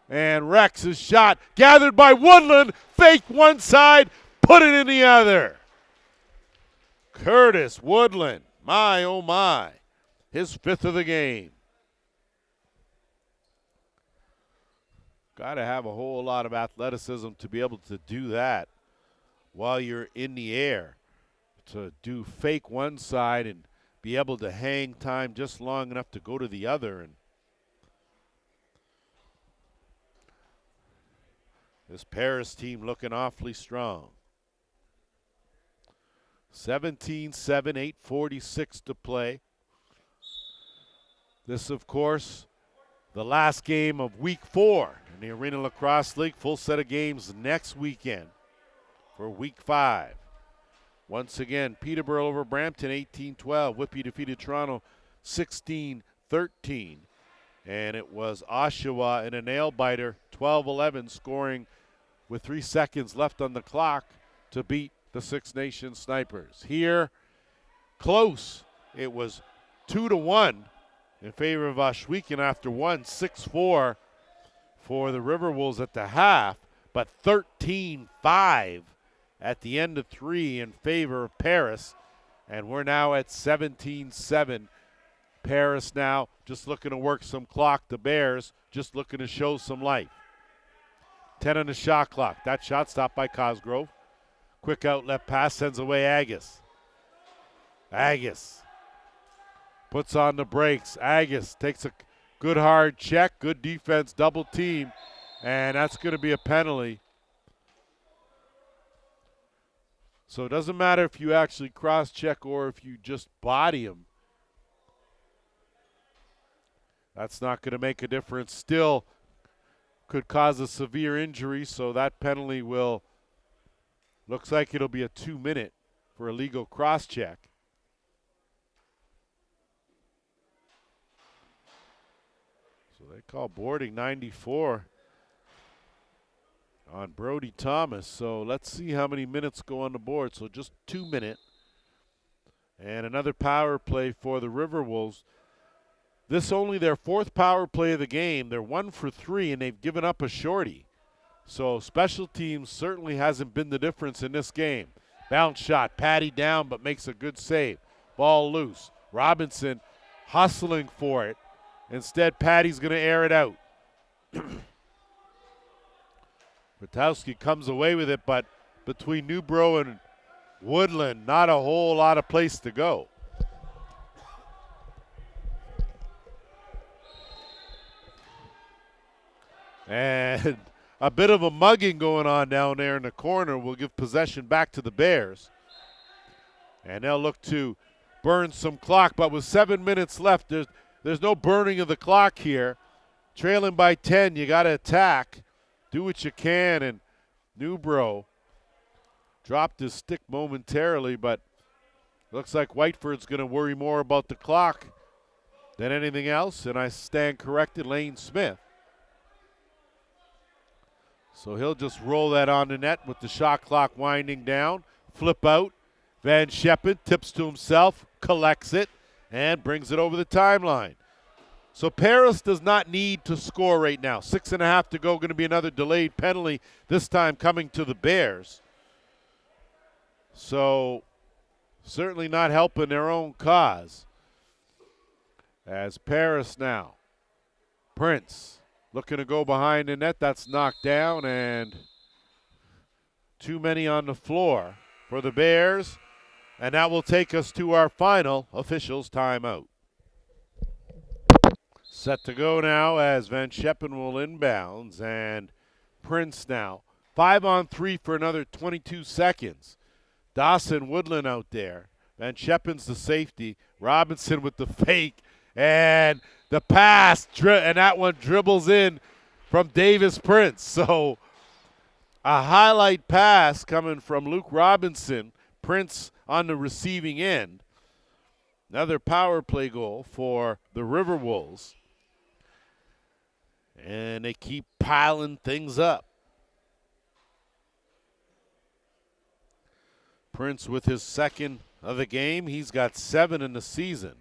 And Rex's shot gathered by Woodland. Fake one side, put it in the other. Curtis Woodland. My, oh my. His fifth of the game. Got to have a whole lot of athleticism to be able to do that while you're in the air. To do fake one side and be able to hang time just long enough to go to the other. And this Paris team looking awfully strong. 17-7, 8:46 to play. This, of course, the last game of week 4 in the Arenalacrosseleague. Full set of games next weekend for week 5. Once again, Peterborough over Brampton, 18-12. Whitby defeated Toronto, 16-13. And it was Oshawa in a nail-biter, 12-11, scoring with 3 seconds left on the clock to beat the Six Nations Snipers. Here, close. It was 2-1 in favor of Ohsweken after 6-4 for the RiverWolves at the half, but 13-5 at the end of 3 in favor of Paris. And we're now at 17-7. Paris now just looking to work some clock. The Bears just looking to show some life. 10 on the shot clock. That shot stopped by Cosgrove. Quick outlet pass sends away Agus. Agus puts on the brakes. Agus takes a good hard check. Good defense, double team. And that's going to be a penalty. So it doesn't matter if you actually cross-check or if you just body him. That's not going to make a difference. Still could cause a severe injury, so that penalty looks like it'll be a 2-minute for a legal cross-check. So they call boarding 94 on Brody Thomas. So let's see how many minutes go on the board. So just 2 minutes. And another power play for the RiverWolves. This only their 4th power play of the game. They're 1 for 3, and they've given up a shorty. So special teams certainly hasn't been the difference in this game. Bounce shot, Patty down but makes a good save. Ball loose. Robinson hustling for it. Instead, Patty's going to air it out. Kwiatkowski comes away with it, but between Newbro and Woodland, not a whole lot of place to go. And a bit of a mugging going on down there in the corner will give possession back to the Bears. And they'll look to burn some clock, but with 7 minutes left, there's no burning of the clock here. Trailing by 10, you got to attack. Do what you can, and Newbro dropped his stick momentarily, but looks like Whiteford's going to worry more about the clock than anything else, and I stand corrected, Lane Smith. So he'll just roll that on the net with the shot clock winding down. Flip out. Van Scheppen tips to himself, collects it, and brings it over the timeline. So Paris does not need to score right now. 6.5 to go, going to be another delayed penalty, this time coming to the Bears. So certainly not helping their own cause. As Paris now. Prince looking to go behind the net. That's knocked down, and too many on the floor for the Bears. And that will take us to our final officials timeout. Set to go now as Van Scheppen will inbounds, and Prince now 5-on-3 for another 22 seconds. Dawson Woodland out there. Van Scheppen's the safety. Robinson with the fake, and the pass, and that one dribbles in from Davis Prince. So a highlight pass coming from Luke Robinson. Prince on the receiving end. Another power play goal for the RiverWolves. And they keep piling things up. Prince with his second of the game. He's got 7 in the season.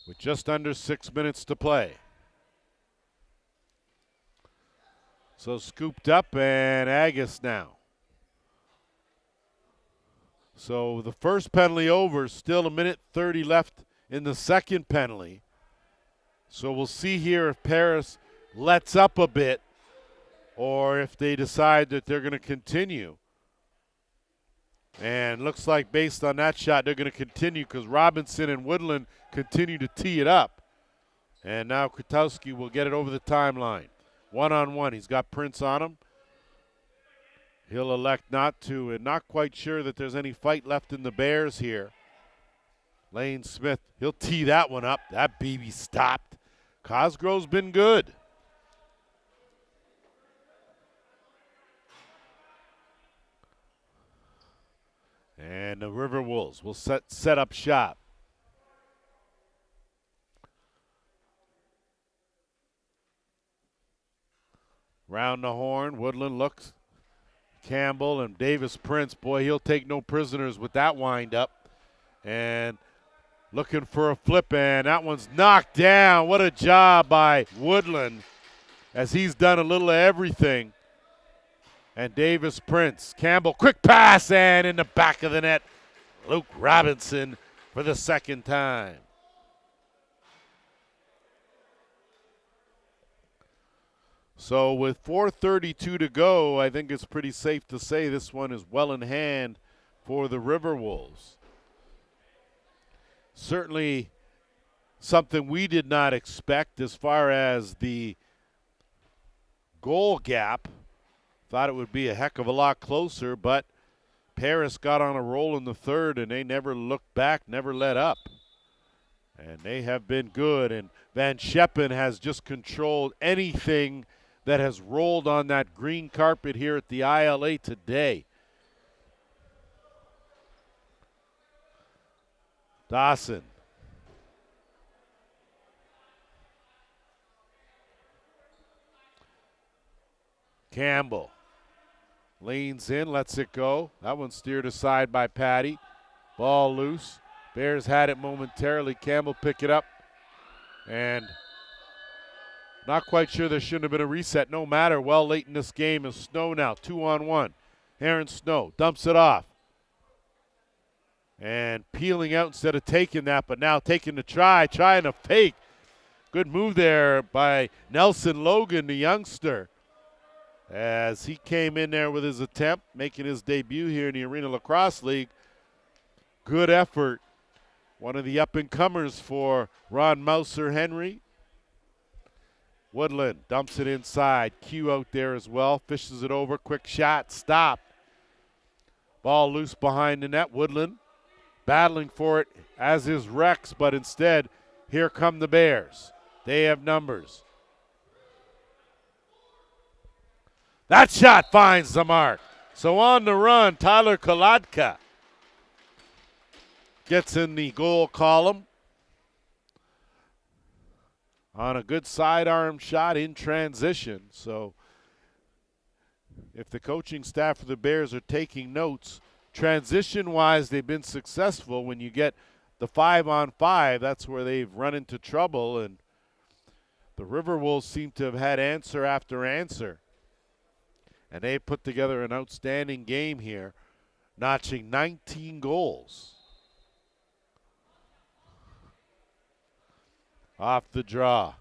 With just under 6 minutes to play. So scooped up, and Agus now. So the first penalty over, still 1:30 left in the second penalty. So we'll see here if Paris lets up a bit or if they decide that they're going to continue. And looks like based on that shot, they're going to continue because Robinson and Woodland continue to tee it up. And now Kwiatkowski will get it over the timeline. One-on-one. He's got Prince on him. He'll elect not to, and not quite sure that there's any fight left in the Bears here. Lane Smith, he'll tee that one up. That BB stopped. Cosgrove's been good. And the RiverWolves will set up shop. Round the horn, Woodland looks. Campbell and Davis Prince, boy, he'll take no prisoners with that wind up. And looking for a flip, and that one's knocked down. What a job by Woodland as he's done a little of everything. And Davis Prince, Campbell, quick pass, and in the back of the net, Luke Robinson for the second time. So with 4:32 to go, I think it's pretty safe to say this one is well in hand for the RiverWolves. Certainly something we did not expect as far as the goal gap. Thought it would be a heck of a lot closer, but Paris got on a roll in the third, and they never looked back, never let up. And they have been good, and Van Scheppen has just controlled anything that has rolled on that green carpet here at the ILA today. Dawson. Campbell leans in, lets it go. That one steered aside by Patty. Ball loose. Bears had it momentarily. Campbell pick it up. And Not quite sure there shouldn't have been a reset. No matter. Well, late in this game is Snow now. 2-on-1. Aaron Snow dumps it off. And peeling out instead of taking that, but now taking the trying to fake. Good move there by Nelson Logan, the youngster, as he came in there with his attempt, making his debut here in the Arenalacrosseleague. Good effort. One of the up-and-comers for Ron Mouser Henry. Woodland dumps it inside. Q out there as well. Fishes it over. Quick shot. Stop. Ball loose behind the net. Woodland battling for it, as is Rex, but instead, here come the Bears. They have numbers. That shot finds the mark. So on the run, Tyler Kolodka gets in the goal column on a good sidearm shot in transition. So if the coaching staff for the Bears are taking notes, transition-wise, they've been successful. When you get the 5-on-5, that's where they've run into trouble, and the RiverWolves seem to have had answer after answer. And they put together an outstanding game here, notching 19 goals. Off the draw.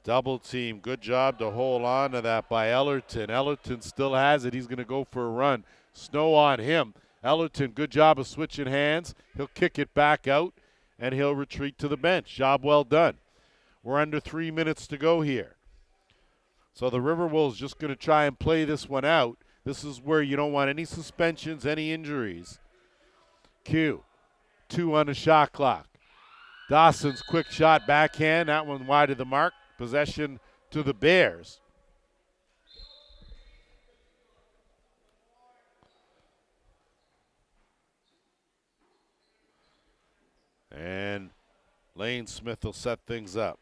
Double team. Good job to hold on to that by Ellerton. Ellerton still has it. He's going to go for a run. Snow on him. Ellerton, good job of switching hands. He'll kick it back out, and he'll retreat to the bench. Job well done. We're under 3 minutes to go here. So the RiverWolves just going to try and play this one out. This is where you don't want any suspensions, any injuries. Q, 2 on the shot clock. Dawson's quick shot backhand. That one wide of the mark. Possession to the Bears. And Lane Smith will set things up.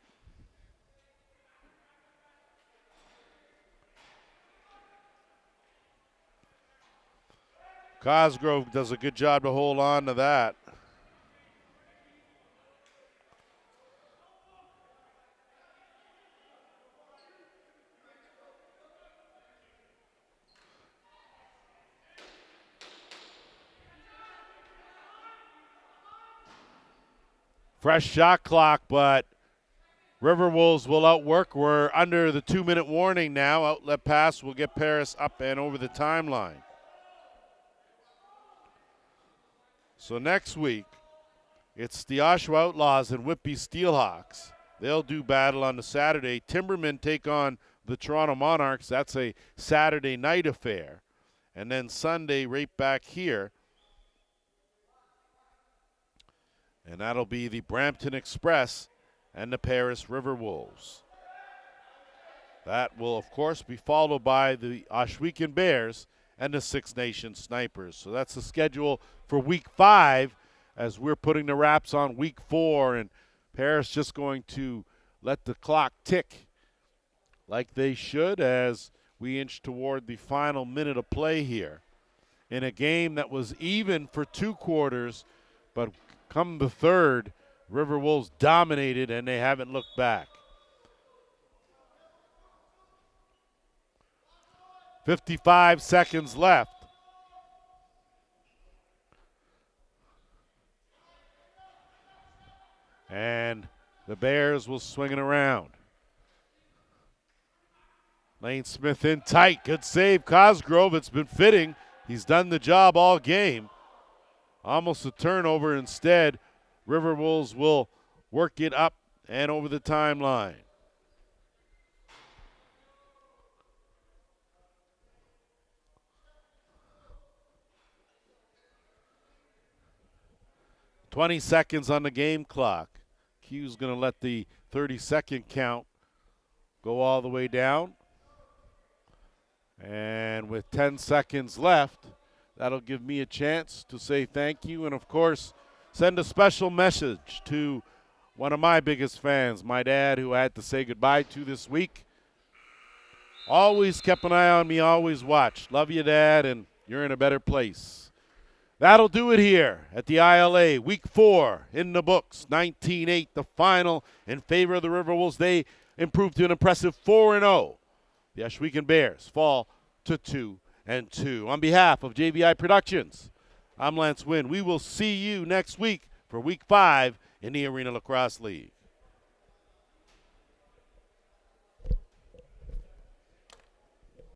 Cosgrove does a good job to hold on to that. Fresh shot clock, but RiverWolves will outwork. We're under the 2-minute warning now. Outlet pass will get Paris up and over the timeline. So next week, it's the Oshawa Outlaws and Whitby Steelhawks. They'll do battle on the Saturday. Timbermen take on the Toronto Monarchs. That's a Saturday night affair. And then Sunday right back here. And that'll be the Brampton Express and the Paris RiverWolves. That will, of course, be followed by the Ohsweken Bears and the Six Nations Snipers. So that's the schedule for Week 5 as we're putting the wraps on Week 4. And Paris just going to let the clock tick like they should as we inch toward the final minute of play here in a game that was even for 2 quarters, but come the third, RiverWolves dominated, and they haven't looked back. 55 seconds left. And the Bears will swing it around. Lane Smith in tight. Good save, Cosgrove. It's been fitting. He's done the job all game. Almost a turnover. Instead, RiverWolves will work it up and over the timeline. "20 seconds on the game clock." Q's going to let the 30-second count go all the way down. And with 10 seconds left, that'll give me a chance to say thank you and, of course, send a special message to one of my biggest fans, my dad, who I had to say goodbye to this week. Always kept an eye on me, always watched. Love you, Dad, and you're in a better place. That'll do it here at the ILA. Week 4 in the books. 19-8, the final in favor of the RiverWolves. They improved to an impressive 4-0. The Ohsweken Bears fall to 2-2. On behalf of JVI Productions, I'm Lance Wynn. We will see you next week for Week 5 in the Arena Lacrosse League.